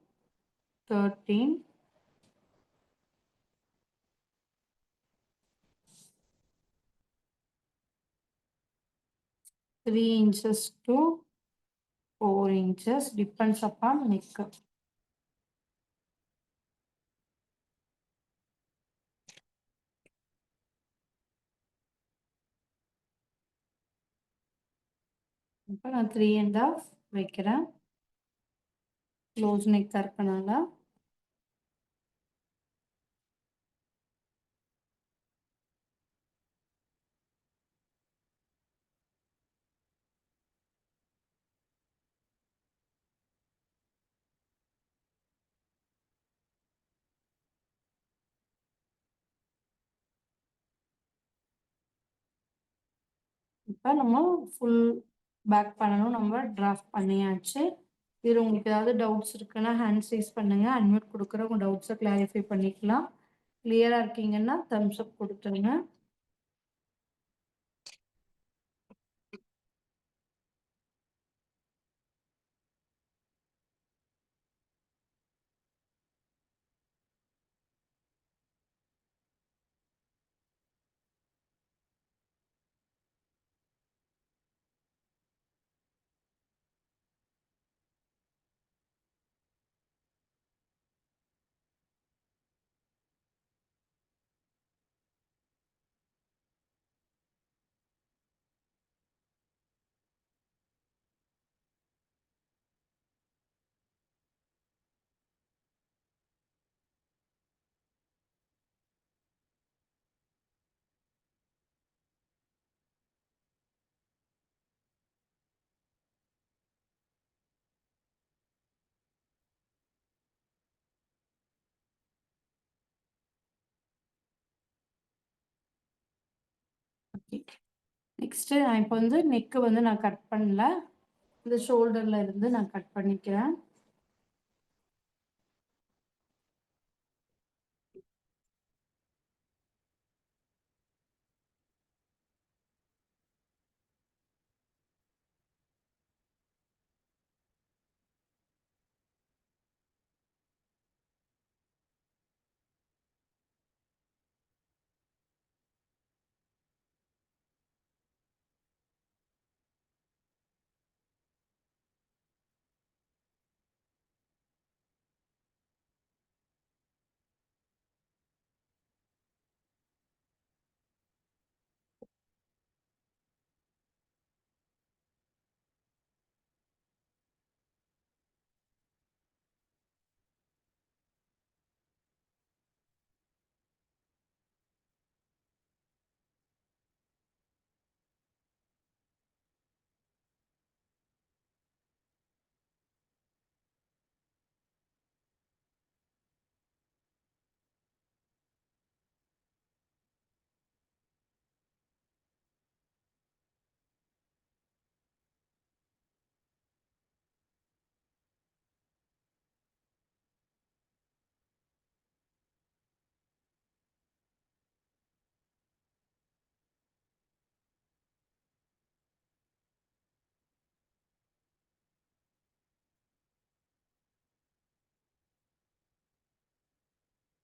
Speaker 1: 13, 3 inches to 4 inches depends upon neck. இப்போ நான் 3.5 வைக்கிறேன். க்ளோஸ் நெக் இருக்கனால இப்போ நம்ம ஃபுல் பேக் பண்ணணும். நம்ம டிராஃப்ட் பண்ணியாச்சு. இது உங்களுக்கு ஏதாவது டவுட்ஸ் இருக்குன்னா ஹேண்ட் ரைஸ் பண்ணுங்க. அன்மியூட் கொடுக்குற உங்கள் டவுட்ஸை கிளாரிஃபை பண்ணிக்கலாம். கிளியரா இருக்கீங்கன்னா தம்ஸ் அப் கொடுத்துருங்க. நெக்ஸ்ட் நான் இப்போ வந்து நெக்கு வந்து நான் கட் பண்ணல, இந்த ஷோல்டர்ல இருந்து நான் கட் பண்ணிக்கிறேன்.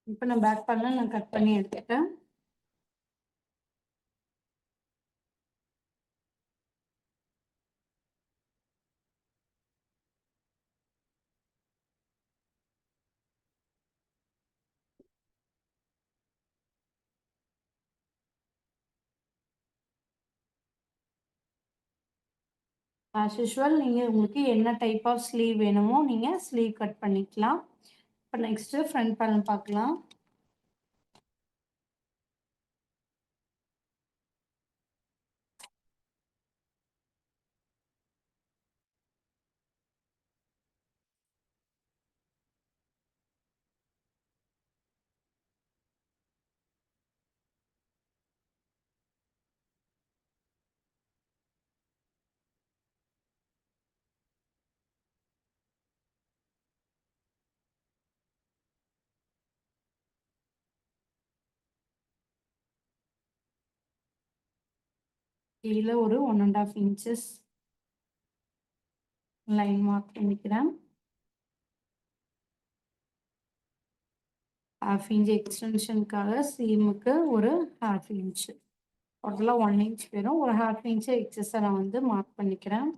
Speaker 1: இப்போ நான் பேக் பார்ட்ல நான் கட் பண்ணி எடுத்துட்டேன். ஆஸ் யூஷுவல் நீங்கள் உங்களுக்கு என்ன டைப் ஆஃப் ஸ்லீவ் வேணுமோ நீங்கள் ஸ்லீவ் கட் பண்ணிக்கலாம். இப்போ நெக்ஸ்ட்டு ஃப்ரண்ட் பேனல் பார்க்கலாம். கீழே ஒரு 1.5 இன்ச்சஸ் லைன் மார்க் பண்ணிக்கிறேன். 1/2 இன்ச் எக்ஸ்டென்ஷனுக்காக சீமுக்கு ஒரு 1/2 இன்ச், டோட்டலாக 1 இன்ச் வரும். ஒரு 1/2 இன்ச் எக்ஸஸை நான் வந்து மார்க் பண்ணிக்கிறேன்.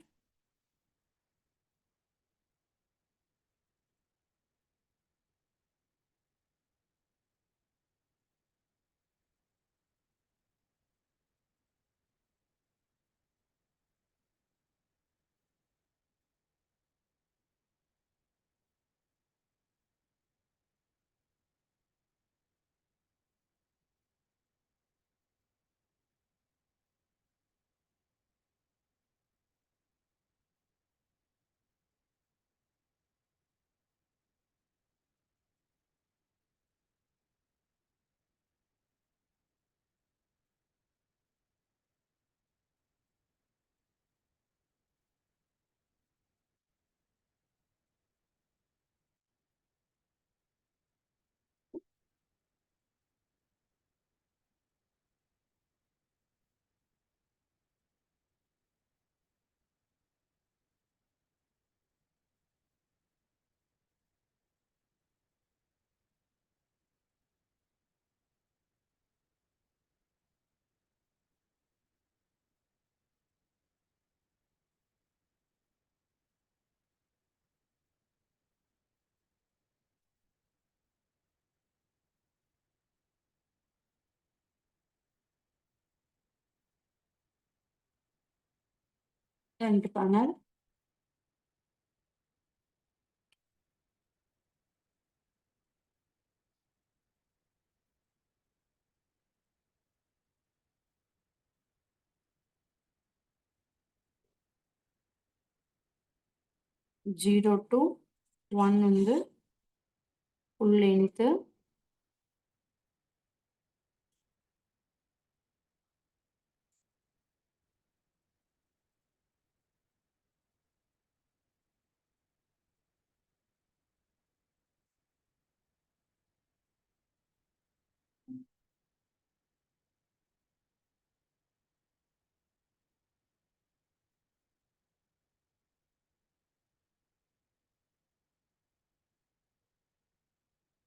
Speaker 1: ஃப்ரண்ட் பேனல் ஜீரோ டு 1 வந்து ஃபுல் லென்த்து,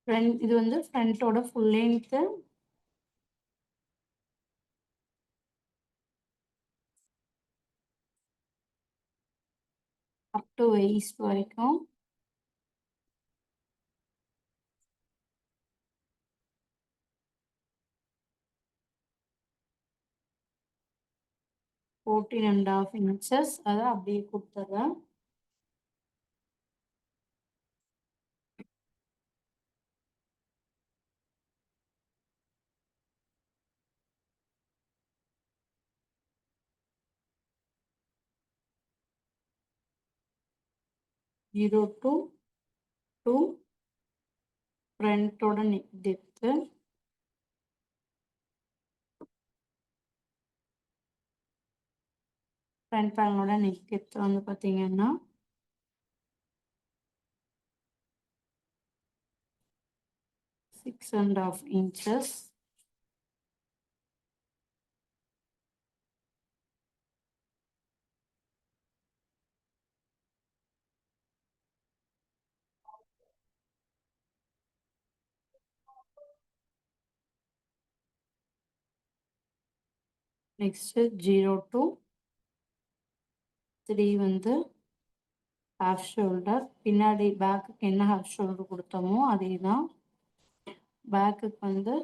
Speaker 1: ஃப்ரண்ட் இது வந்து ஃப்ரண்ட்டோட full length. Up to waist வரைக்கும். ஃபோர்டீன் அண்ட் ஹாஃப் இன்ச்சஸ் அதை அப்படியே கொடுத்துட்றேன். ஜீரோ டு டூ ஃப்ரண்ட்டோட நெக் டெப்த்து. ஃப்ரண்ட் பேனலோட நெக் டெப்த் வந்து பார்த்தீங்கன்னா 6.5 inches. நெக்ஸ்ட் 0 to 3 வந்து ஹாஃப் ஷோல்டர். பின்னாடி பேக்குக்கு என்ன ஹாஃப் ஷோல்டர் கொடுத்தோமோ அதே தான் பேக்குக்கு வந்து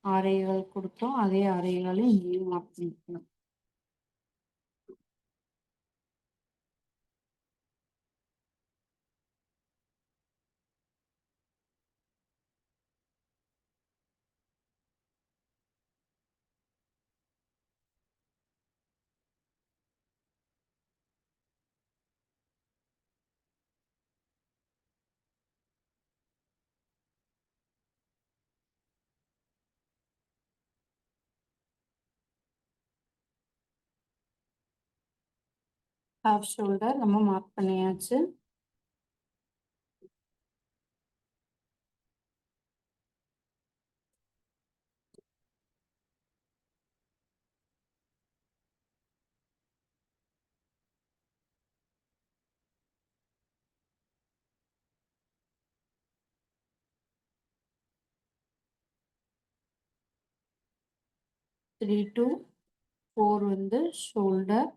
Speaker 1: ஆரைகள் கொடுத்தோம். அதே ஆரைகளும் இங்கேயும் மார்க் பண்ணிக்கணும். ஹாஃப் ஷோல்டர் நம்ம மார்க் பண்ணியாச்சு. த்ரீ டு ஃபோர் வந்து ஷோல்டர்.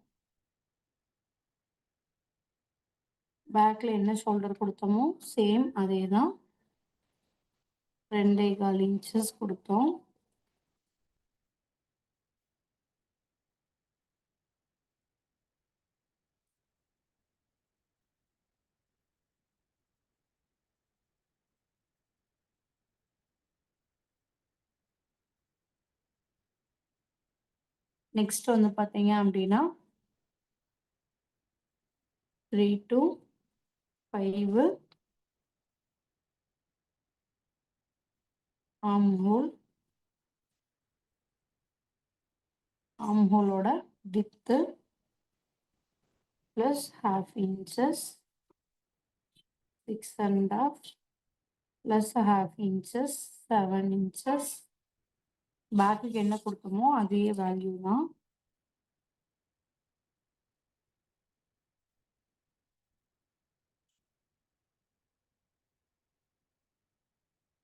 Speaker 1: பேக்கில் என்ன ஷோல்டர் கொடுத்தோமோ சேம் அதே தான் 2.25 inches கொடுத்தோம். நெக்ஸ்ட் வந்து பார்த்தீங்க அப்படின்னா 3 to 5 ஆம்ஹோலோட width plus half inches. 6.5 plus half inches 7 inches. பேக்குக்கு என்ன கொடுத்தோமோ அதே வேல்யூ தான்.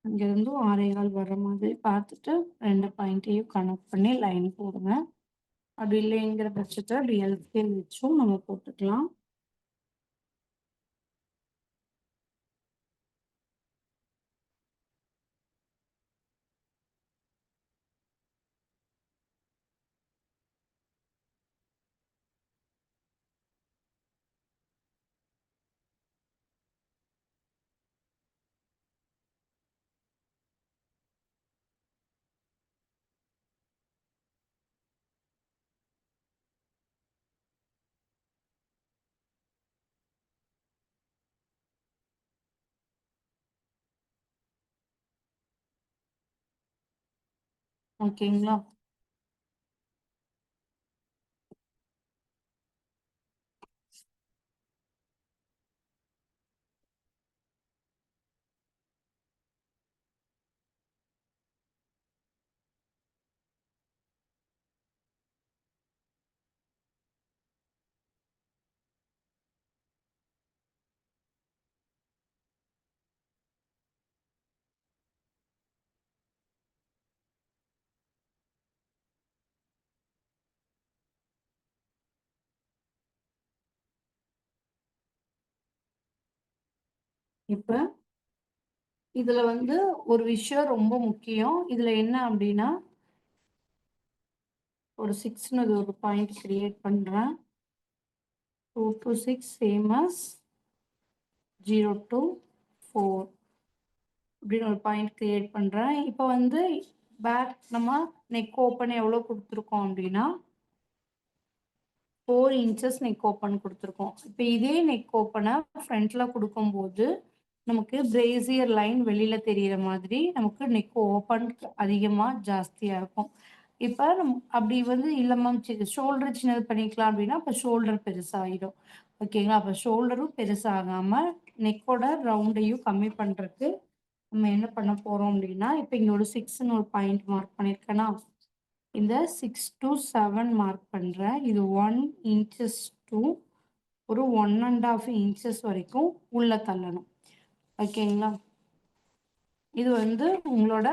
Speaker 1: இங்கேருந்து 6.25 வர்ற மாதிரி பார்த்துட்டு 2 பாயிண்ட்டையும் கனெக்ட் பண்ணி லைன் போடுங்க. அப்படி இல்லைங்கிற பட்சத்தில் அப்படி எல்ஸ்கேல் வச்சும் நம்ம போட்டுக்கலாம். ஓகேங்களா? இப்ப இதுல வந்து ஒரு விஷயம் ரொம்ப முக்கியம். இதுல என்ன அப்படின்னா, ஒரு 6ன்னு ஒரு பாயிண்ட் கிரியேட் பண்றேன். 2 to 6 சேம் அஸ் 0 to 4 அப்படின்னு ஒரு பாயிண்ட் கிரியேட் பண்றேன். இப்ப வந்து பேக் நம்ம நெக் ஓப்பன் எவ்வளவு கொடுத்துருக்கோம் அப்படின்னா 4 இன்ச்சஸ் நெக் ஓப்பன் கொடுத்துருக்கோம். இப்போ இதே நெக் ஓப்பனை ஃப்ரண்ட்ல கொடுக்கும்போது நமக்கு பிரேசியர் லைன் வெளியில தெரியிற மாதிரி நமக்கு நெக் ஓப்பன் அதிகமாக ஜாஸ்தியாக இருக்கும். இப்போ அப்படி வந்து இல்லை மேம் ஷோல்டர் சின்னது பண்ணிக்கலாம் அப்படின்னா அப்போ ஷோல்டர் பெருசாகிடும். ஓகேங்களா? அப்போ ஷோல்டரும் பெருசாகாமல் நெக்கோட ரவுண்டையும் கம்மி பண்ணுறதுக்கு நம்ம என்ன பண்ண போகிறோம் அப்படின்னா, இப்போ இங்கே ஒரு 6ன்னு ஒரு பாயிண்ட் மார்க் பண்ணியிருக்கேன்னா இந்த 6 to 7 மார்க் பண்றேன். இது 1 இன்ச்சஸ் to ஒரு 1.5 இன்ச்சஸ் வரைக்கும் உள்ள தள்ளணும். ஓகேங்களா? இது வந்து உங்களோட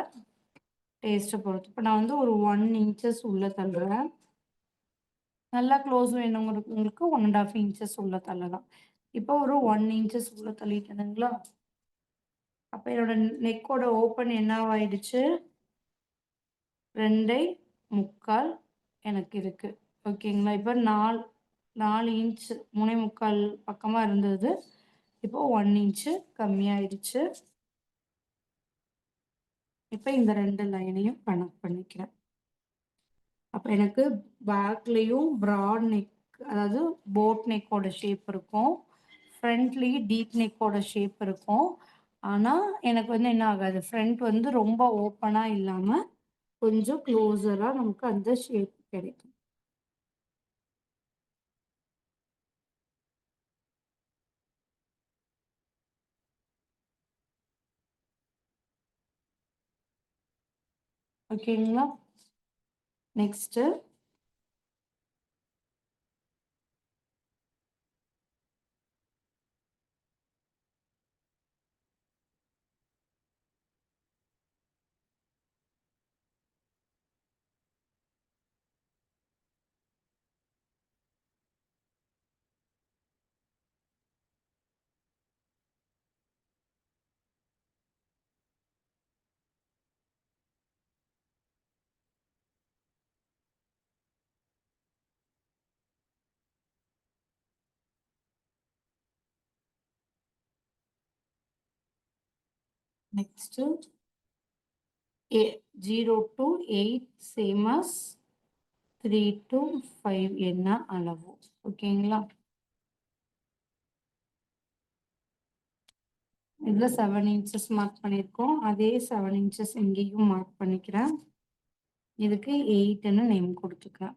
Speaker 1: டேஸ்ட்டை பொறுத்து. இப்போ நான் வந்து ஒரு 1 இன்ச்சஸ் உள்ள தள்ளுறேன். நல்லா க்ளோஸ் வேணுங்கிறவங்களுக்கு 1.5 இன்ச்சஸ் உள்ள தள்ளலாம். இப்போ ஒரு 1 இன்ச்சஸ் உள்ள தள்ளிட்டேனுங்களா? அப்போ என்னோட நெக்கோட ஓப்பன் என்னவாயிடுச்சு? 2.25 எனக்கு இருக்கு. ஓகேங்களா? இப்போ 4 இன்ச் 3.25 பக்கமா இருந்தது. இப்போ 1 இன்ச் கம்மியாயிடுச்சு. இப்போ இந்த 2 லைனையும் கனெக்ட் பண்ணிக்கிறேன். அப்போ எனக்கு பேக்லயும் பிராட் நெக், அதாவது போட் நெக்கோட ஷேப் இருக்கும். ஃப்ரண்ட்லயும் டீப் நெக்கோட ஷேப் இருக்கும். ஆனா எனக்கு வந்து என்ன ஆகாது, ஃப்ரண்ட் வந்து ரொம்ப ஓப்பனா இல்லாம கொஞ்சம் க்ளோஸரா நமக்கு அந்த ஷேப் கிடைக்கும். ஓகேங்களா? Next next 0 to 8 same as 3 to 5 என்ன அளவு. ஓகேங்களா? இதுல 7 இன்ச்சஸ் மார்க் பண்ணியிருக்கோம். அதே 7 இன்ச்சஸ் இங்கேயும் மார்க் பண்ணிக்கிறேன். இதுக்கு 8ன்னு நேம் கொடுத்துக்கிறேன்.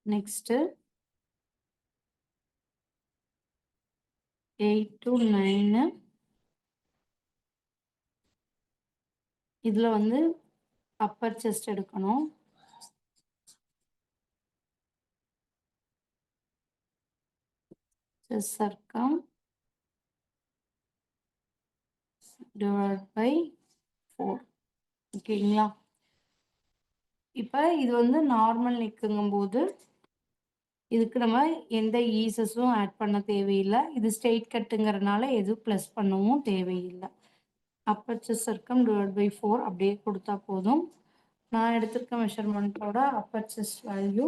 Speaker 1: நெக்ஸ்ட் 8 to 9 இதுல வந்து அப்பர் செஸ்ட் எடுக்கணும். Chest circum divide by 4. ஓகேங்களா? இப்போ இது வந்து நார்மல் நெக்குங்கும் போது இதுக்கு நம்ம எந்த ஈசஸும் ஆட் பண்ண தேவையில்லை. இது ஸ்ட்ரெயிட் கட்டுங்கிறதுனால எதுவும் ப்ளஸ் பண்ணவும் தேவையில்லை. Upper chest circum divide by 4 அப்படியே கொடுத்தா போதும். நான் எடுத்திருக்க மெஷர்மெண்ட்டோட upper chest value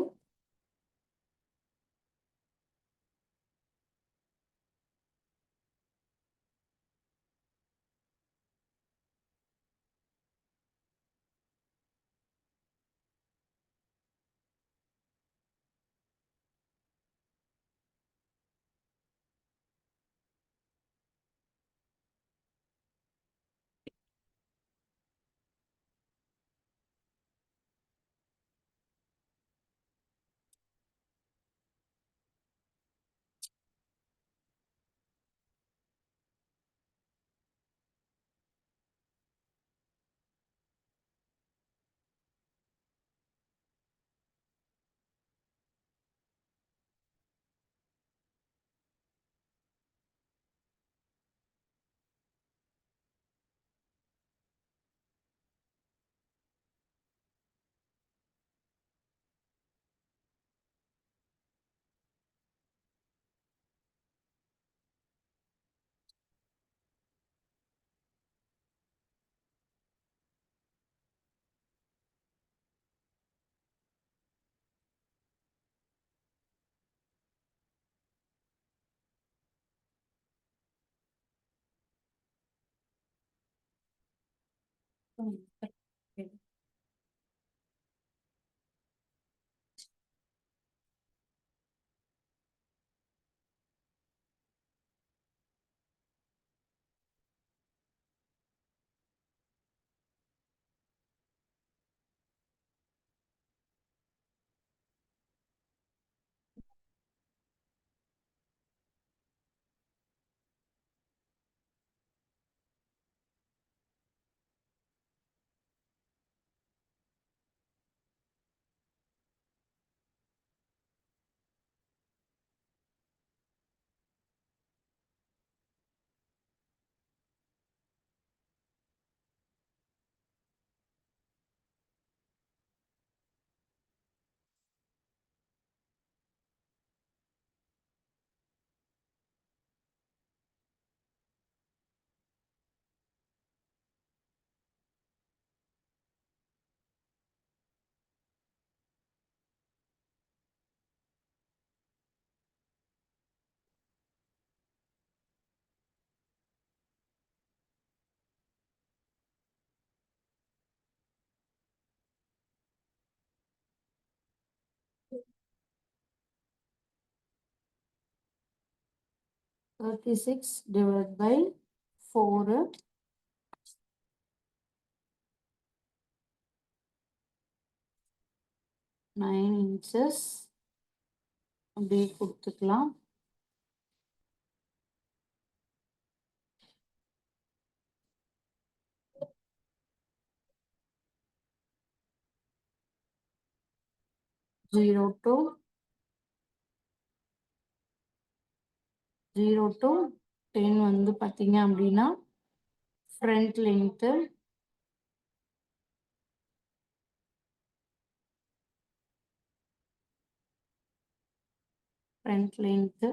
Speaker 1: 36 divided by 4, 9 inches அப்படியே கொடுத்துக்கலாம். ஜீரோ டு 10 வந்து பார்த்தீங்க அப்படின்னா front length, front length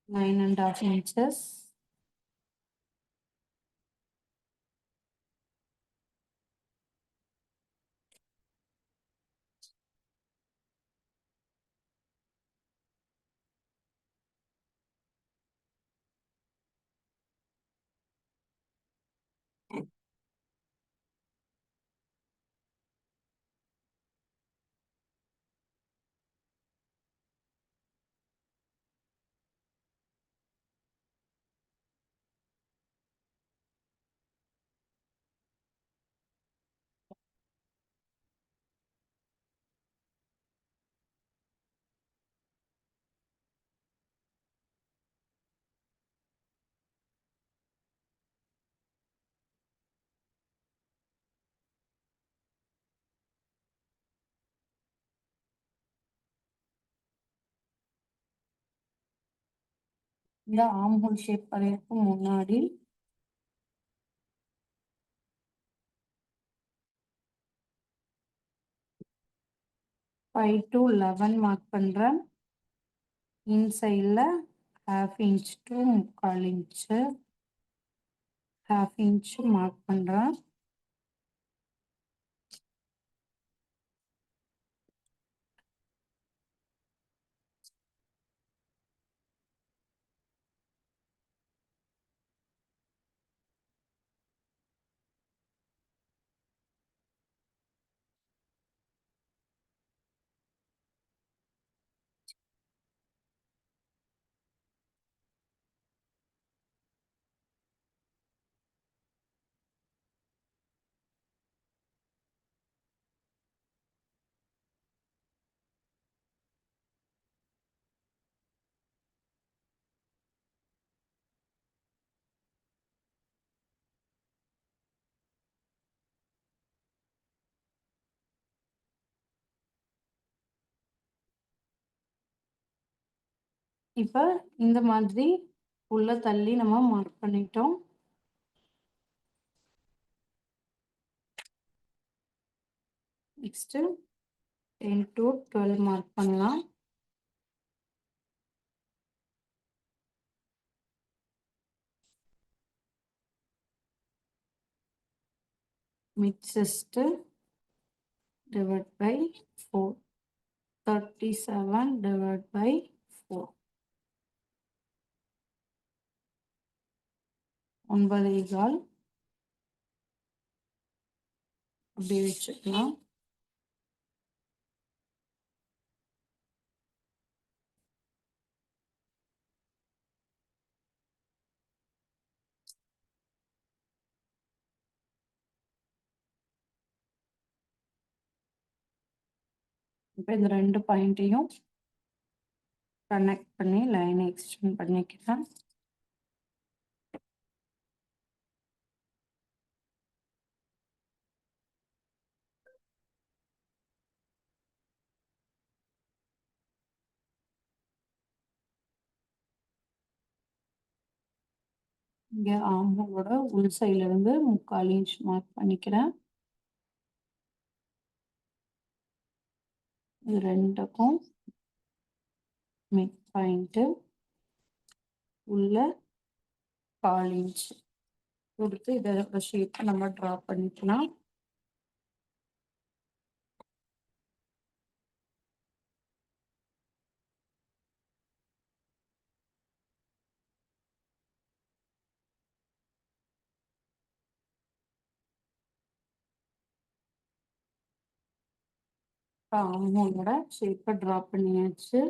Speaker 1: 9.5 inches. இந்த ஆர்ம் ஹோல் ஷேப் வரையறதுக்கு முன்னாடி ஃபைவ் டு 11 மார்க் பண்றேன். இன்சைடில் 1/2 inch to 3/4 inch 1/2 inch mark பண்றேன். இப்போ இந்த மாதிரி உள்ள தள்ளி நம்ம மார்க் பண்ணிட்டோம். நெக்ஸ்ட் 10 to 12 மார்க் பண்ணலாம். Mid chest divided by 4, 37 divided by 4. 9.25 அப்படி வச்சுக்கலாம். இப்போ இந்த 2 பாயிண்ட்டையும் கனெக்ட் பண்ணி லைனை எக்ஸ்டெண்ட் பண்ணிக்கிறேன். இங்கே ஆர்மோலோட உள் சைட்ல இருந்து 3/4 இன்ச் மார்க் பண்ணிக்கிறேன். இது ரெண்டுக்கும் மிட் பாயிண்ட்டு உள்ள 1/4 இன்ச் கொடுத்து இதோட ஷேப்பை நம்ம ட்ரா பண்ணிக்கலாம். ஆர்மோலோட ஷேப்பை ட்ரா பண்ணியாச்சு.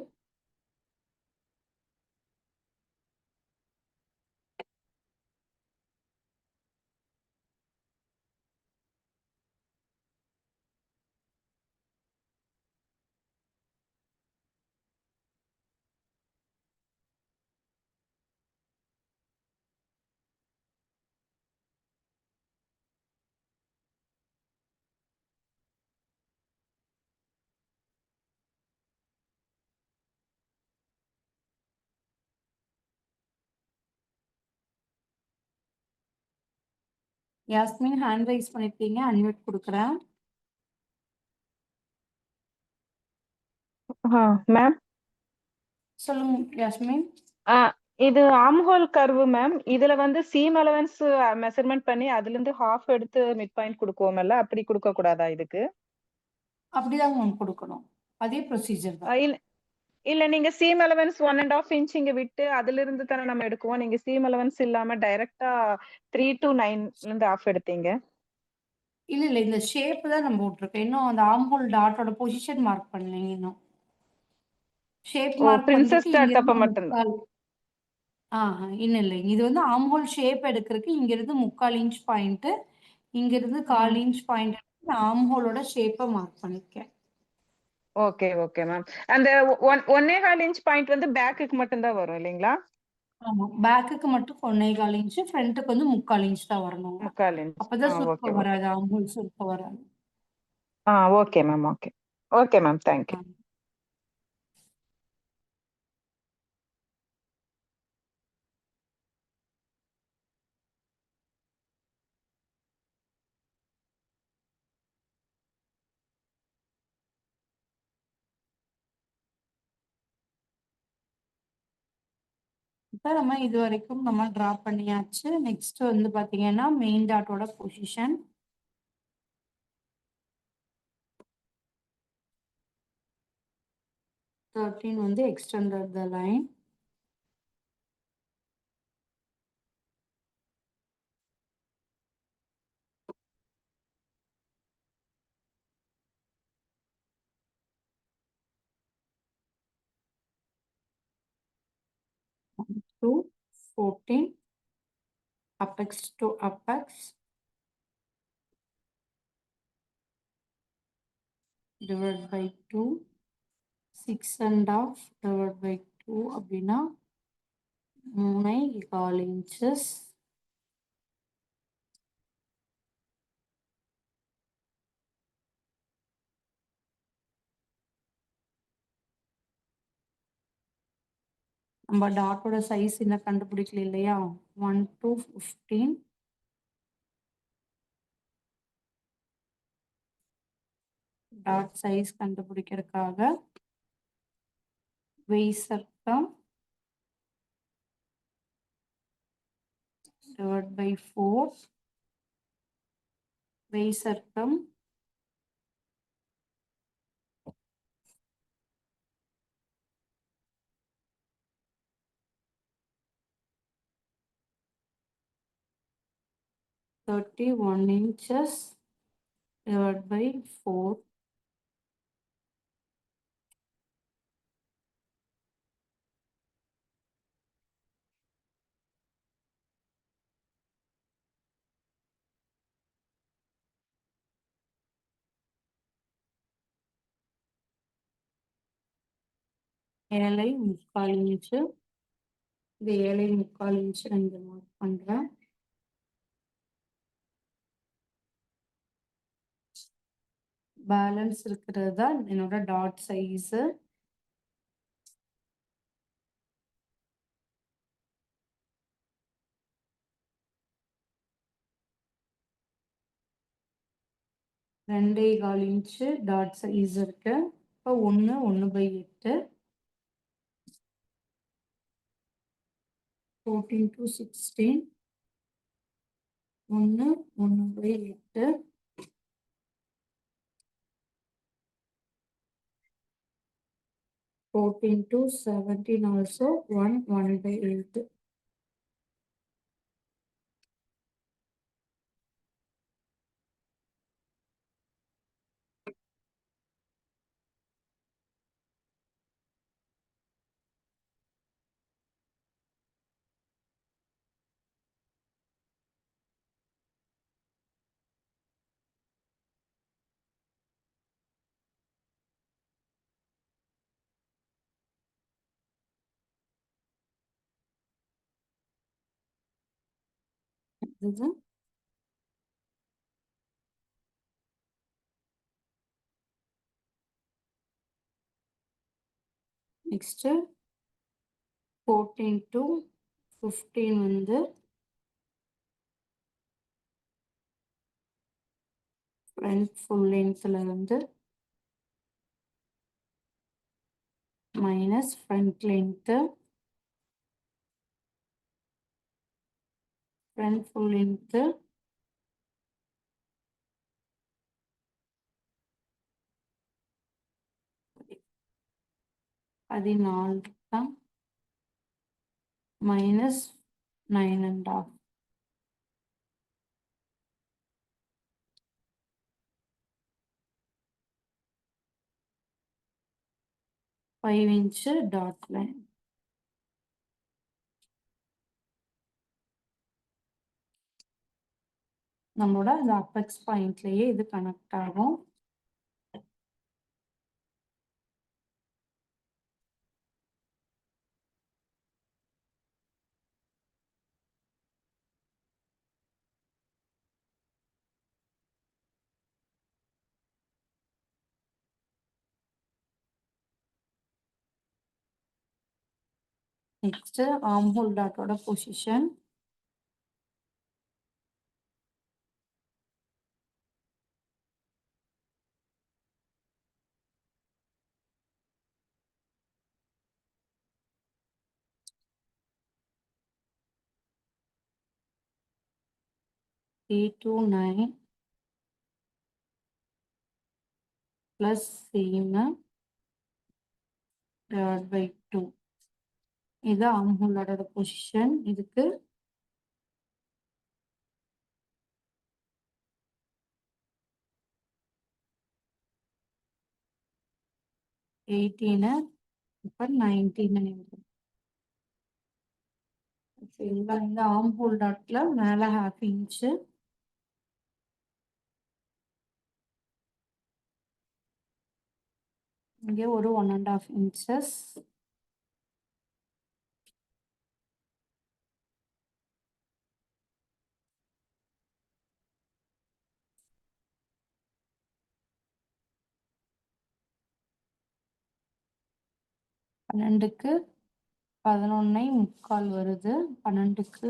Speaker 1: யாஸ்மின் ஹேண்ட் ரைஸ் பண்ணிருக்கீங்க, அன்மியூட் கொடுக்குறேன்.
Speaker 3: மேம்
Speaker 1: சொல்லுங்க யாஸ்மின்.
Speaker 3: இது ஆம்ஹோல் கர்வு மேம். இதுல வந்து சீம் அலவன்ஸ் மெஷர்மெண்ட் பண்ணி அதுல இருந்து ஹாஃப் எடுத்து மிட் பாயிண்ட் கொடுக்குவோம்ல, அப்படி கொடுக்க கூடாதா இதுக்கு?
Speaker 1: அப்படிதான் மேம் கொடுக்கணும். அதே ப்ரொசீஜர் தான்.
Speaker 3: இல்ல நீங்க சீம் அலவன்ஸ் 1.5 இன்ச் இங்க விட்டு அதுல இருந்து தானே நம்ம எடுக்குவோம். நீங்க சீம் அலவன்ஸ் இல்லாம டைரக்டா 3 to 9 இருந்து ஆஃப் எடுத்தீங்க.
Speaker 1: இல்ல இந்த ஷேப் தான் நம்ம விட்டுருக்கோம். இன்னும் அந்த ஆர்ம்ஹோல் டாட்டோட பொசிஷன் மார்க் பண்ணலைங்க. இன்னும் ஷேப் மார்க்
Speaker 3: பிரின்சஸ்
Speaker 1: பண்றதுக்கு இங்க
Speaker 3: டாட் அப்ப
Speaker 1: இருந்து
Speaker 3: மட்டும்தான்.
Speaker 1: 3/4 இன்னும் இல்லைங்க. இது வந்து ஆர்ம்ஹோல் ஷேப் எடுக்கிறதுக்கு இங்க இருந்து 3/4 இன்ச் பாயிண்ட், இங்க இருந்து 1/4 இன்ச் பாயிண்ட் நான் ஆர்ம்ஹோலோட ஷேப்பை மார்க் பண்ணிருக்கேன்.
Speaker 3: Okay okay ma'am. அந்த 1.25 இன்ச் பாயிண்ட் வந்து பேக்குக்கு மட்டும் தான் வரும் இல்லைங்களா?
Speaker 1: ஆமா, பேக்குக்கு மட்டும் 1.25 இன்ச், ஃப்ரண்ட்டுக்கு வந்து 3/4 இன்ச் தான் வரணுங்க.
Speaker 3: 3/4 இன்ச்.
Speaker 1: அப்பதான்
Speaker 3: ஓகே
Speaker 1: சுருக்கம்
Speaker 3: ஓகே.
Speaker 1: வராது, ஆர்ம்ஹோல் சுருக்கம் வராது.
Speaker 3: Okay ma'am. Okay okay ma'am. Thank you.
Speaker 1: இப்போ நம்ம இது வரைக்கும் நம்ம டிரா பண்ணியாச்சு. நெக்ஸ்ட் வந்து பாத்தீங்கன்னா மெயின் டாட்டோட பொசிஷன். வந்து extended the line. To 14, apex to apex, divided by 2, 6.5 divided by 2 அப்படின்னா 3.25 inches. நம்ம டாட்டோட சைஸ் இன்னும் கண்டுபிடிக்கல இல்லையா? 1 to 15. டாட் சைஸ் கண்டுபிடிக்கிறதுக்காக waist circum divided by 4, waist circum 31 inches divided by 4. ஏழை 3/4 இன்ச்சு. இது 7.25 இன்ச்சு நான் இங்க மார்க் பண்றேன். பேலன்ஸ் இருக்கிறது தான் என்னோட டாட் சைஸ். ரெண்டே 1/4 இன்ச்சு டாட் சைஸ் இருக்கு. இப்போ 1/8 14 to 16 1/8 14 to 17 also 1/8. இது நெக்ஸ்ட் 14 to 15 வந்து ஃப்ரண்ட் ஃபுல் லென்த்ல இருந்து minus front length. Front full length 14 தான் மைனஸ் 9.5. 5 inch dot line. நம்மளோட அந்த அபெக்ஸ் பாயிண்ட்லயே இது கனெக்ட் ஆகும். நெக்ஸ்ட் ஆர்ம் ஹோல் டாட்டோட position. to 9 plus seam divided by 2. இது ஆர்ம் ஹோல் டாட்டோட பொசிஷன். இதுக்கு இப்ப 19 இந்த ஆர்ம் ஹோல் டாட்ல மேல ½ இன்ச்சு, இங்கே ஒரு 1.5 inches. பன்னெண்டுக்கு 11.75 வருது. 12க்கு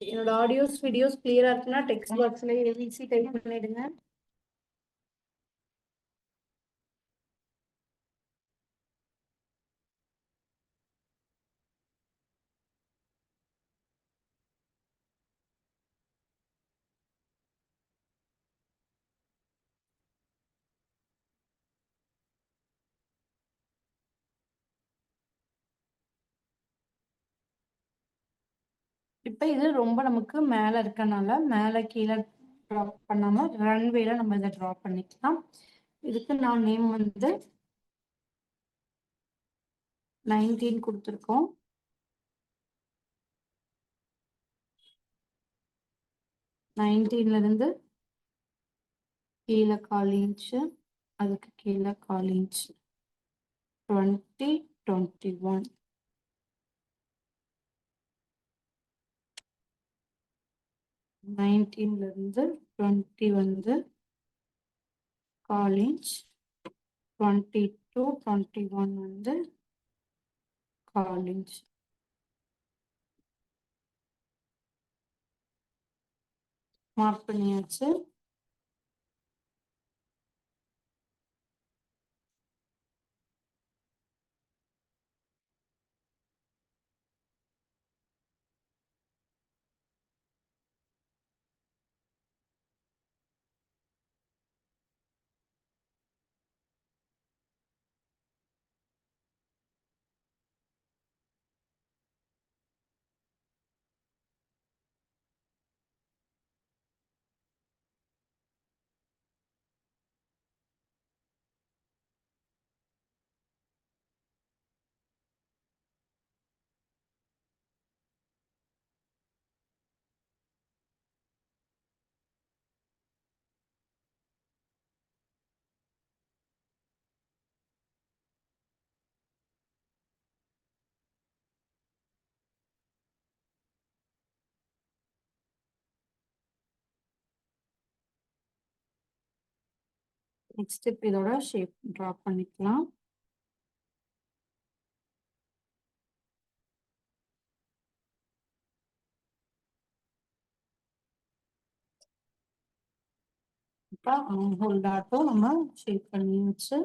Speaker 1: என்னோட ஆடியோஸ் வீடியோஸ் கிளியரா இருக்குன்னா டெக்ஸ்ட் பாக்ஸ்ல ஏபிசி டைப் பண்ணிடுங்க. இப்ப இது ரொம்ப நமக்கு மேல இருக்கனால மேல கீழே ட்ராப் பண்ணாம ரன்வேல நம்ம இதை ட்ரா பண்ணிக்கலாம். இதுக்கு நான் நேம் வந்து 19 கொடுத்துருக்கோம். 19ல இருந்து கீழே 1/4 இன்ச், அதுக்கு கீழே 1/4 இன்ச், 20, 21. 19ல இருந்து 20 வந்து 1/4 இன்ச், 22, 21 வந்து 1/4 இன்ச். மார்க் பண்ணியாச்சு. நெக்ஸ்ட் இப்போ இதோட ஷேப் ட்ரா பண்ணிக்கலாம். இப்போ ஹோல் டாட்டும் நம்ம ஷேப் பண்ணியாச்சு.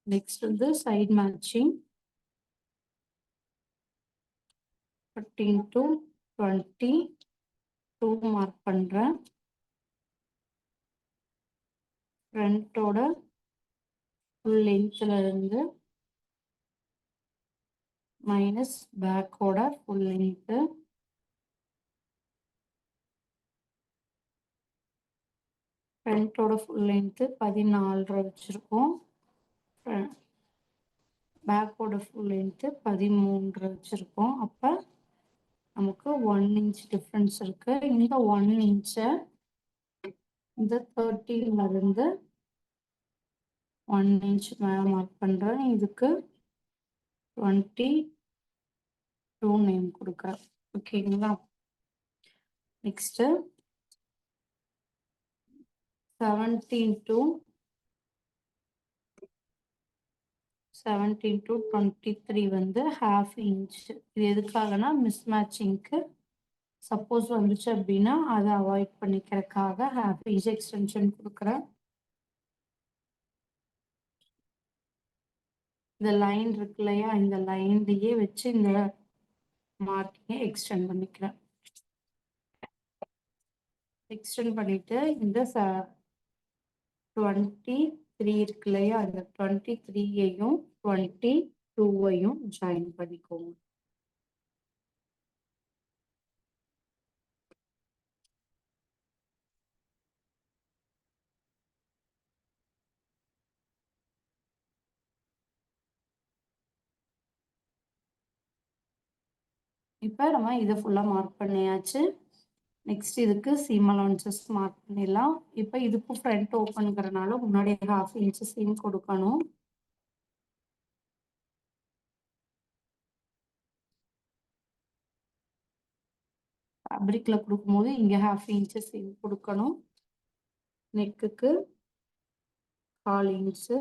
Speaker 1: நெக்ஸ்ட் வந்து சைட் மேட்சிங் 15 to 22 மார்க் பண்றேன். ஃப்ரண்டோட ஃபுல் லென்த்ல இருந்து மைனஸ் பேக்கோட ஃபுல் லென்த், ஃப்ரண்டோட ஃபுல் லென்த் 14 வச்சிருக்கோம். பேக்கோட ஃபுல் லென்த் 13 வச்சிருக்கோம். அப்ப நமக்கு 1 இன்ச் டிஃபரன்ஸ் இருக்கு. இந்த 1 இன்ச்சை இந்த 13ல இருந்து 1 இன்ச் மேல மார்க் பண்றேன். இதுக்கு 22 நேம் கொடுக்குறேன். ஓகேங்களா? நெக்ஸ்ட் 17 to 23 வந்து ஹாஃப் இன்ச். இது எதுக்காகனா மிஸ் மேட்சிங்க்கு சப்போஸ் வந்துச்சு அப்படின்னா அதை அவாய்ட் பண்ணிக்கிறதுக்காக ஹாஃப் இன்ச் எக்ஸ்டென்ஷன் கொடுக்குறேன். இந்த லைன் இருக்கு இல்லையா, இந்த லைன்லயே வச்சு இந்த மார்க்கிங்கை எக்ஸ்டெண்ட் பண்ணிக்கிறேன். எக்ஸ்டெண்ட் பண்ணிட்டு இந்த 23 இருக்கு இல்லையா, அந்த 23யையும் 22வையும் ஜாயின் பண்ணிக்கோங்க. இப்போ நம்ம இதை ஃபுல்லாக மார்க் பண்ணியாச்சு. நெக்ஸ்ட் இதுக்கு சீம் அலவன்சஸ் மார்க் பண்ணிடலாம். இப்போ இதுக்கு ஃப்ரண்ட் ஓப்பனுங்கிறனால முன்னாடி ஹாஃப் இன்ச் சீம் கொடுக்கணும். ஃபேப்ரிக்ல கொடுக்கும்போது இங்கே ஹாஃப் இன்ச் சீம் கொடுக்கணும். நெக்குக்கு 1/4 இன்ச்சு,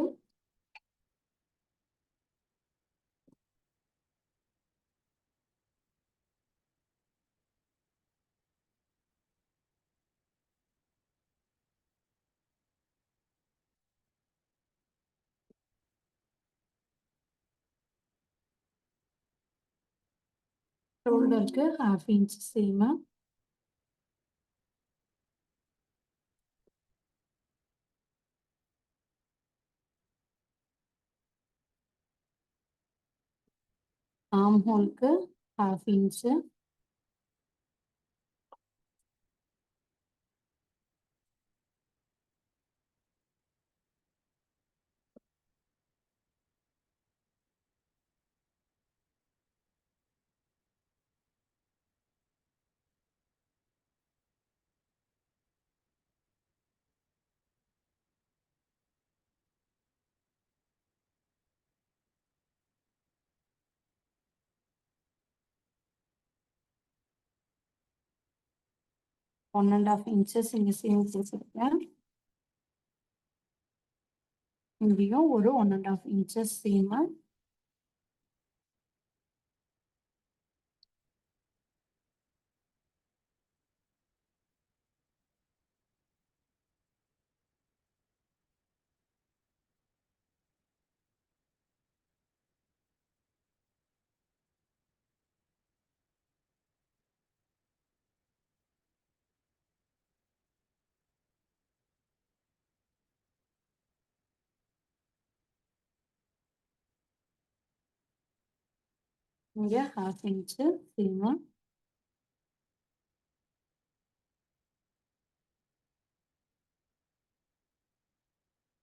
Speaker 1: ஷோல்டருக்கு 1/2 இன்ச் சீமு. ஆர்ம் ஹோல்க்கு 1/2 inch. One and half inches இங்க சீம் கொடுத்துருக்கேன். இங்கேயும் ஒரு 1 1/2 இன்ச்சஸ் சீமு. இங்க 1/2 இன்ச்சு சீமு.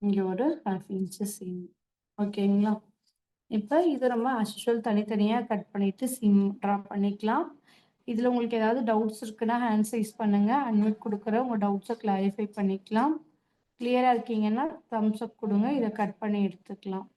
Speaker 1: இங்க ஒரு 1/2 இன்ச்சு சீம். ஓகேங்களா? இப்ப இத நம்ம ஆஸ் யூசுவல் தனித்தனியா கட் பண்ணிட்டு சீம் ட்ரா பண்ணிக்கலாம். இதுல உங்களுக்கு ஏதாவது டவுட்ஸ் இருக்குன்னா ஹேண்ட் சைஸ் பண்ணுங்க. அன்மியூட் குடுக்குறேன். உங்க டவுட்ஸ கிளாரிஃபை பண்ணிக்கலாம். கிளியரா இருக்கீங்கன்னா தம்ஸ் அப் குடுங்க. இத கட் பண்ணி எடுத்துக்கலாம்.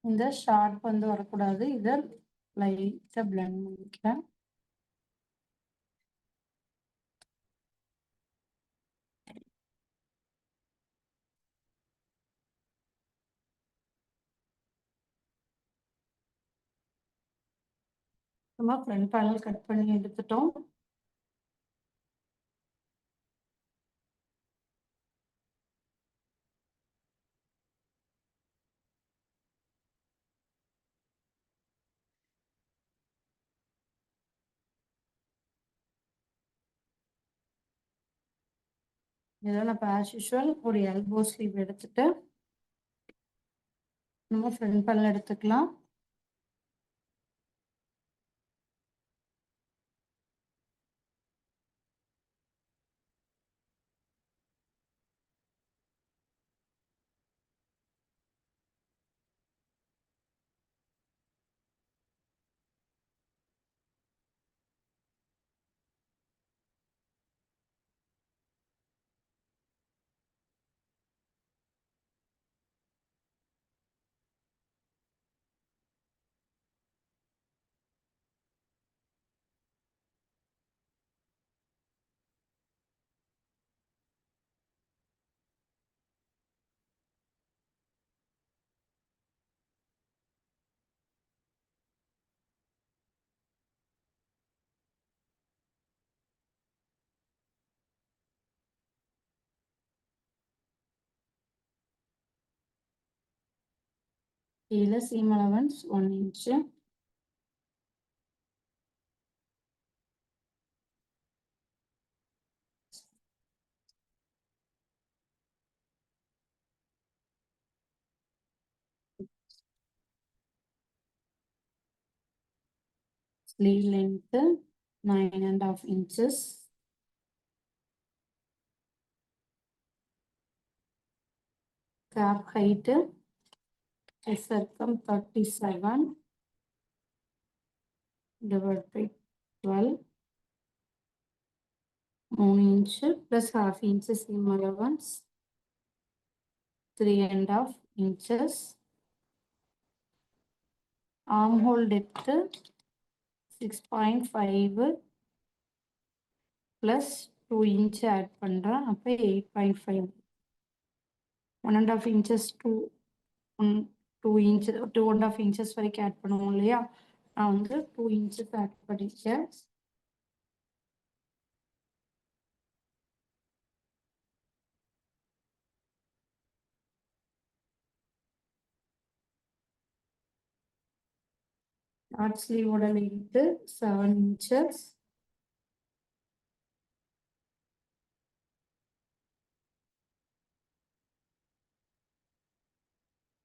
Speaker 1: இந்த ஷார்ப் வந்து வரக்கூடாது. இத லைட்டா பிளெண்ட் பண்ணிக்கிறேன். நம்ம ஃப்ரண்ட் பேனல் கட் பண்ணி எடுத்துட்டோம். இதில் நம்ம ஆஸ் யூஷுவல் ஒரு எல்போ ஸ்லீவ் எடுத்துட்டு நம்ம ஃப்ரண்ட் பேனல் எடுத்துக்கலாம். கீழே seam allowance 1 inch. Sleeve length 9.5 inches. Cap height is circum 37 divided by 12. 3 inch plus half inch seam allowance 3.5 inches. Armhole depth 6.5 plus 2 inch add பண்றேன். அப்போ 8.5. 1.5 inches to 2 inch 2.5 inches வரைக்கும் add பண்ணுவோம் இல்லையா? நான் வந்து 2 inches add பண்ணிட்டேன். Short ஸ்லீவோட length 7 inches.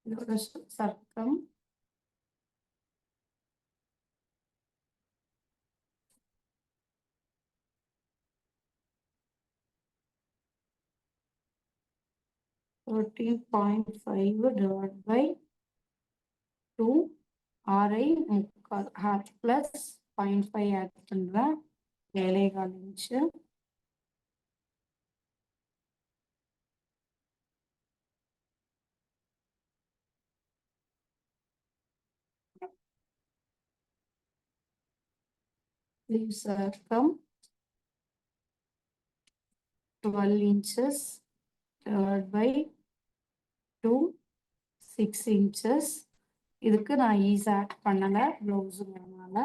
Speaker 1: இதோட circum 13.5 divided by 2. 6.75 half plus 0.5 add பண்றேன். 7.25 inch. Sleeve circum 12 inches divided by 2. 6 inches. இதுக்கு நான் ஈஸ் ஆட் பண்ணல ப்ளவுஸுங்கிறதுனால.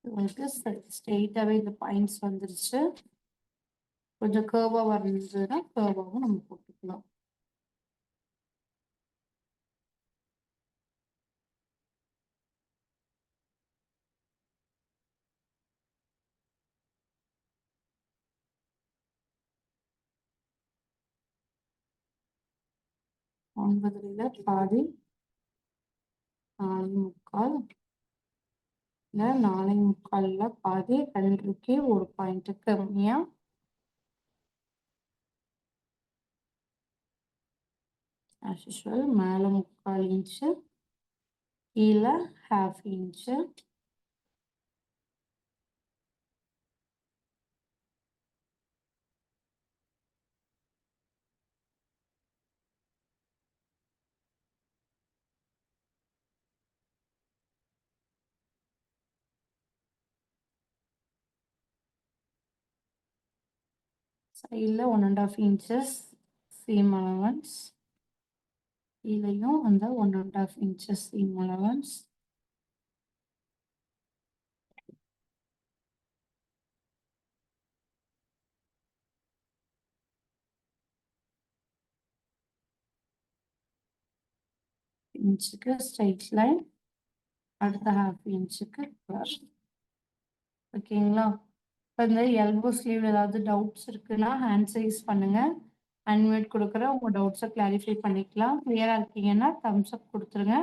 Speaker 1: உங்களுக்கு ஸ்ட்ரெயிட்டாகவே இந்த பாயிண்ட்ஸ் வந்துருச்சு. கொஞ்சம் கேர்வாக வந்ததுன்னா கேர்வாகவும் நம்ம போட்டுக்கலாம். ஒன்பதுல பாதி 4.25 இல்லை 4.25 பாதி 2க்கு ஒரு பாயிண்ட் கம்மியா as usual மேல 3/4 இன்ச்சு கீழே ½ இன்ச்சு. சைடில் 1.5 inches seam allowance, கீழேயும் அந்த 1.5 inches seam allowance. இன்ச்சுக்கு ஸ்ட்ரைட் லைன், அடுத்த ஹாஃப் இன்ச்சுக்கு கர்வ். ஓகேங்களா? இப்போ இந்த எல்போ ஸ்லீவ் ஏதாவது டவுட்ஸ் இருக்குன்னா ஹேண்ட் சைஸ் பண்ணுங்க. ஹேண்ட்மேட் கொடுக்குற உங்கள் டவுட்ஸை கிளாரிஃபை பண்ணிக்கலாம். கிளியராக இருக்கீங்கன்னா தம்ஸ் அப் கொடுத்துருங்க.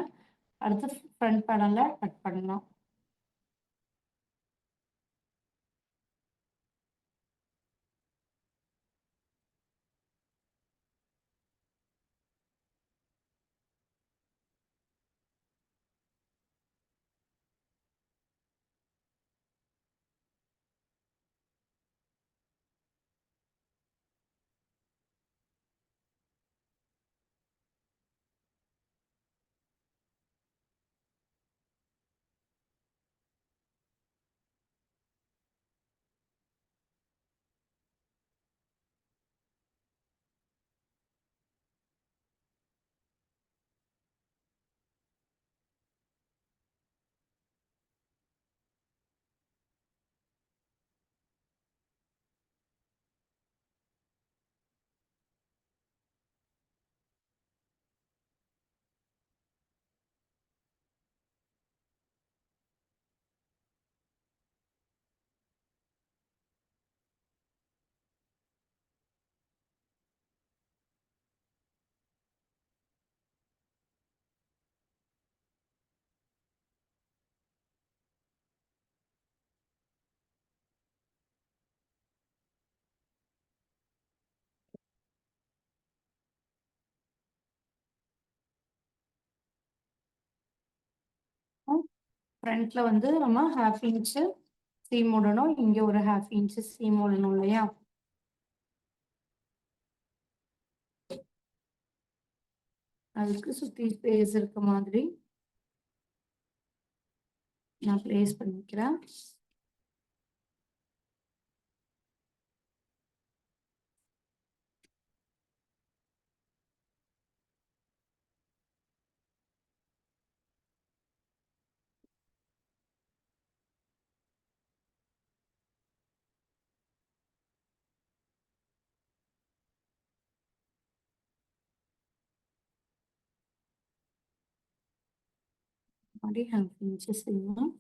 Speaker 1: அடுத்து ஃப்ரண்ட் பேனலில் கட் பண்ணலாம். ஃப்ரண்ட்ல வந்து நம்ம ஹாஃப் இன்ச்சு சீம் விடணும். இங்கே ஒரு ஹாஃப் இன்ச்சு சீம் விடணும் இல்லையா? அதுக்கு சுற்றி ஸ்பேஸ் இருக்க மாதிரி நான் பிளேஸ் பண்ணிக்கிறேன். மாதிரி ஹாஃப் இன்ச்சு சீம்.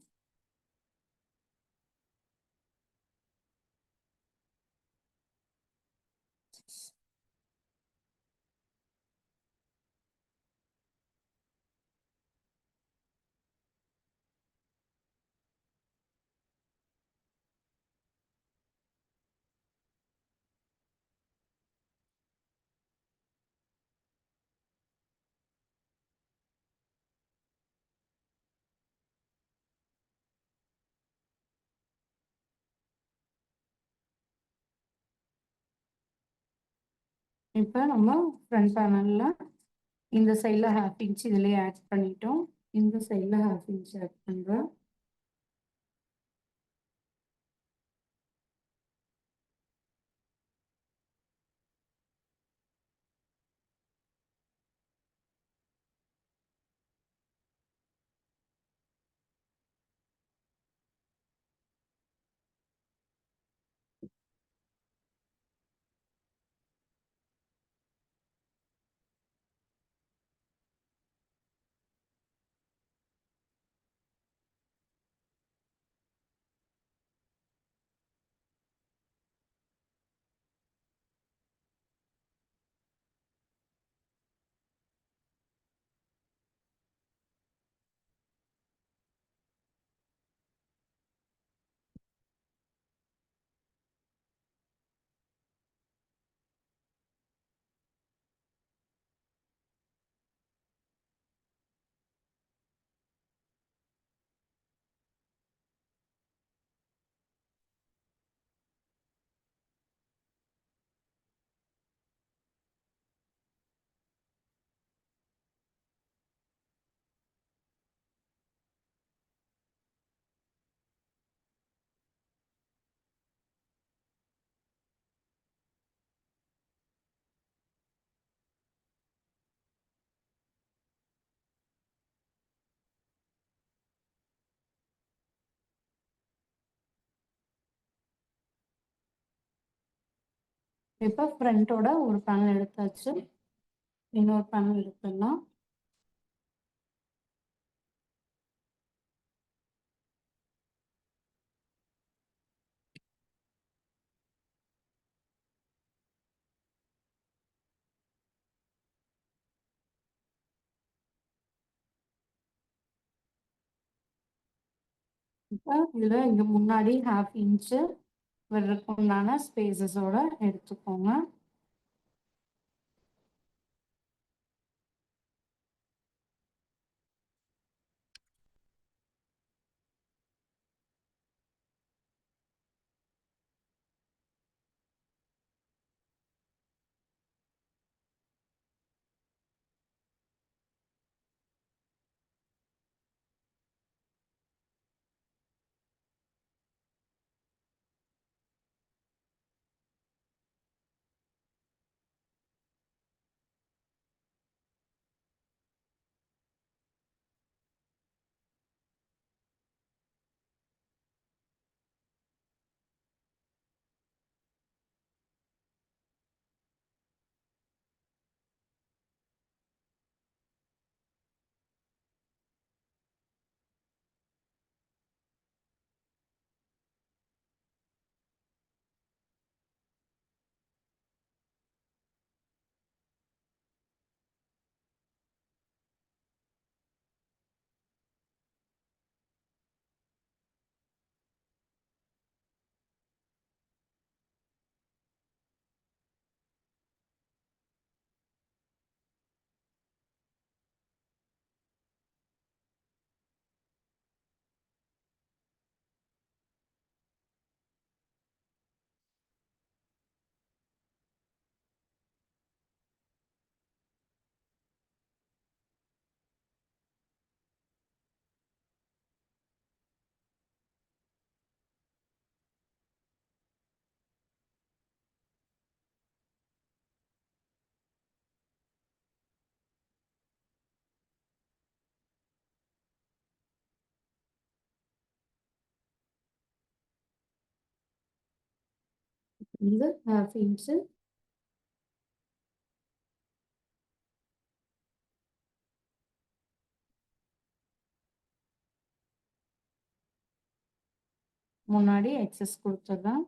Speaker 1: இப்போ நம்ம ஃப்ரண்ட் பேனலில் இந்த சைடில் ஹாஃப் இன்ச் இதுலேயே ஆட் பண்ணிட்டோம். இந்த சைடில் ஹாஃப் இன்ச் ஆட் பண்ணுறோம். இப்போ ஃப்ரண்டோட ஒரு பேனல் எடுத்தாச்சு. இன்னொரு பேனல் எடுத்துடலாம். இப்போ இதுல இங்க முன்னாடி 1/2 இன்ச்சு வர்றதுக்கு உண்டான ஸ்பேசஸோட எடுத்துக்கோங்க. இது 1/2 இன்ச்சு. முன்னாடி எக்ஸஸ் கொடுத்துடலாம்.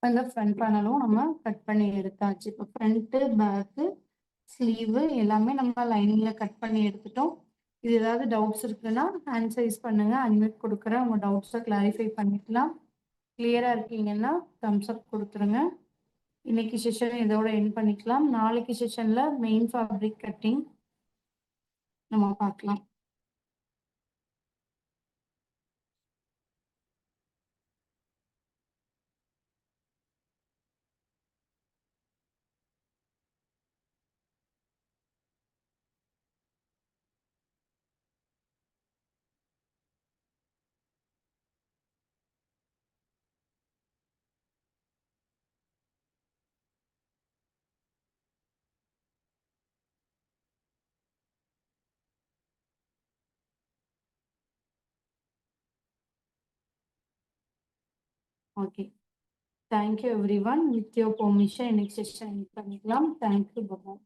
Speaker 1: இந்த ஃப்ரண்ட் பேனலும் நம்ம கட் பண்ணி எடுத்தாச்சு. இப்போ ஃப்ரண்ட்டு, பேக்கு, ஸ்லீவு எல்லாமே நம்ம லைனிங்ல கட் பண்ணி எடுத்துட்டோம். இது ஏதாவது டவுட்ஸ் இருக்குன்னா ஹேண்ட் சைஸ் பண்ணுங்க. அன்மியூட் கொடுக்குறேன். உங்க டவுட்ஸை கிளாரிஃபை பண்ணிக்கலாம். கிளியரா இருக்கீங்கன்னா தம்ஸ் அப் கொடுத்துருங்க. இன்னைக்கு செஷன் இதோட எண்ட் பண்ணிக்கலாம். நாளைக்கு செஷன்ல மெயின் ஃபேப்ரிக் கட்டிங் நம்ம பார்க்கலாம். Okay, thank you every one. With your permission இன்னைக்கு செஷன் எண்ட் பண்ணிக்கலாம். தேங்க்யூ, பாய்.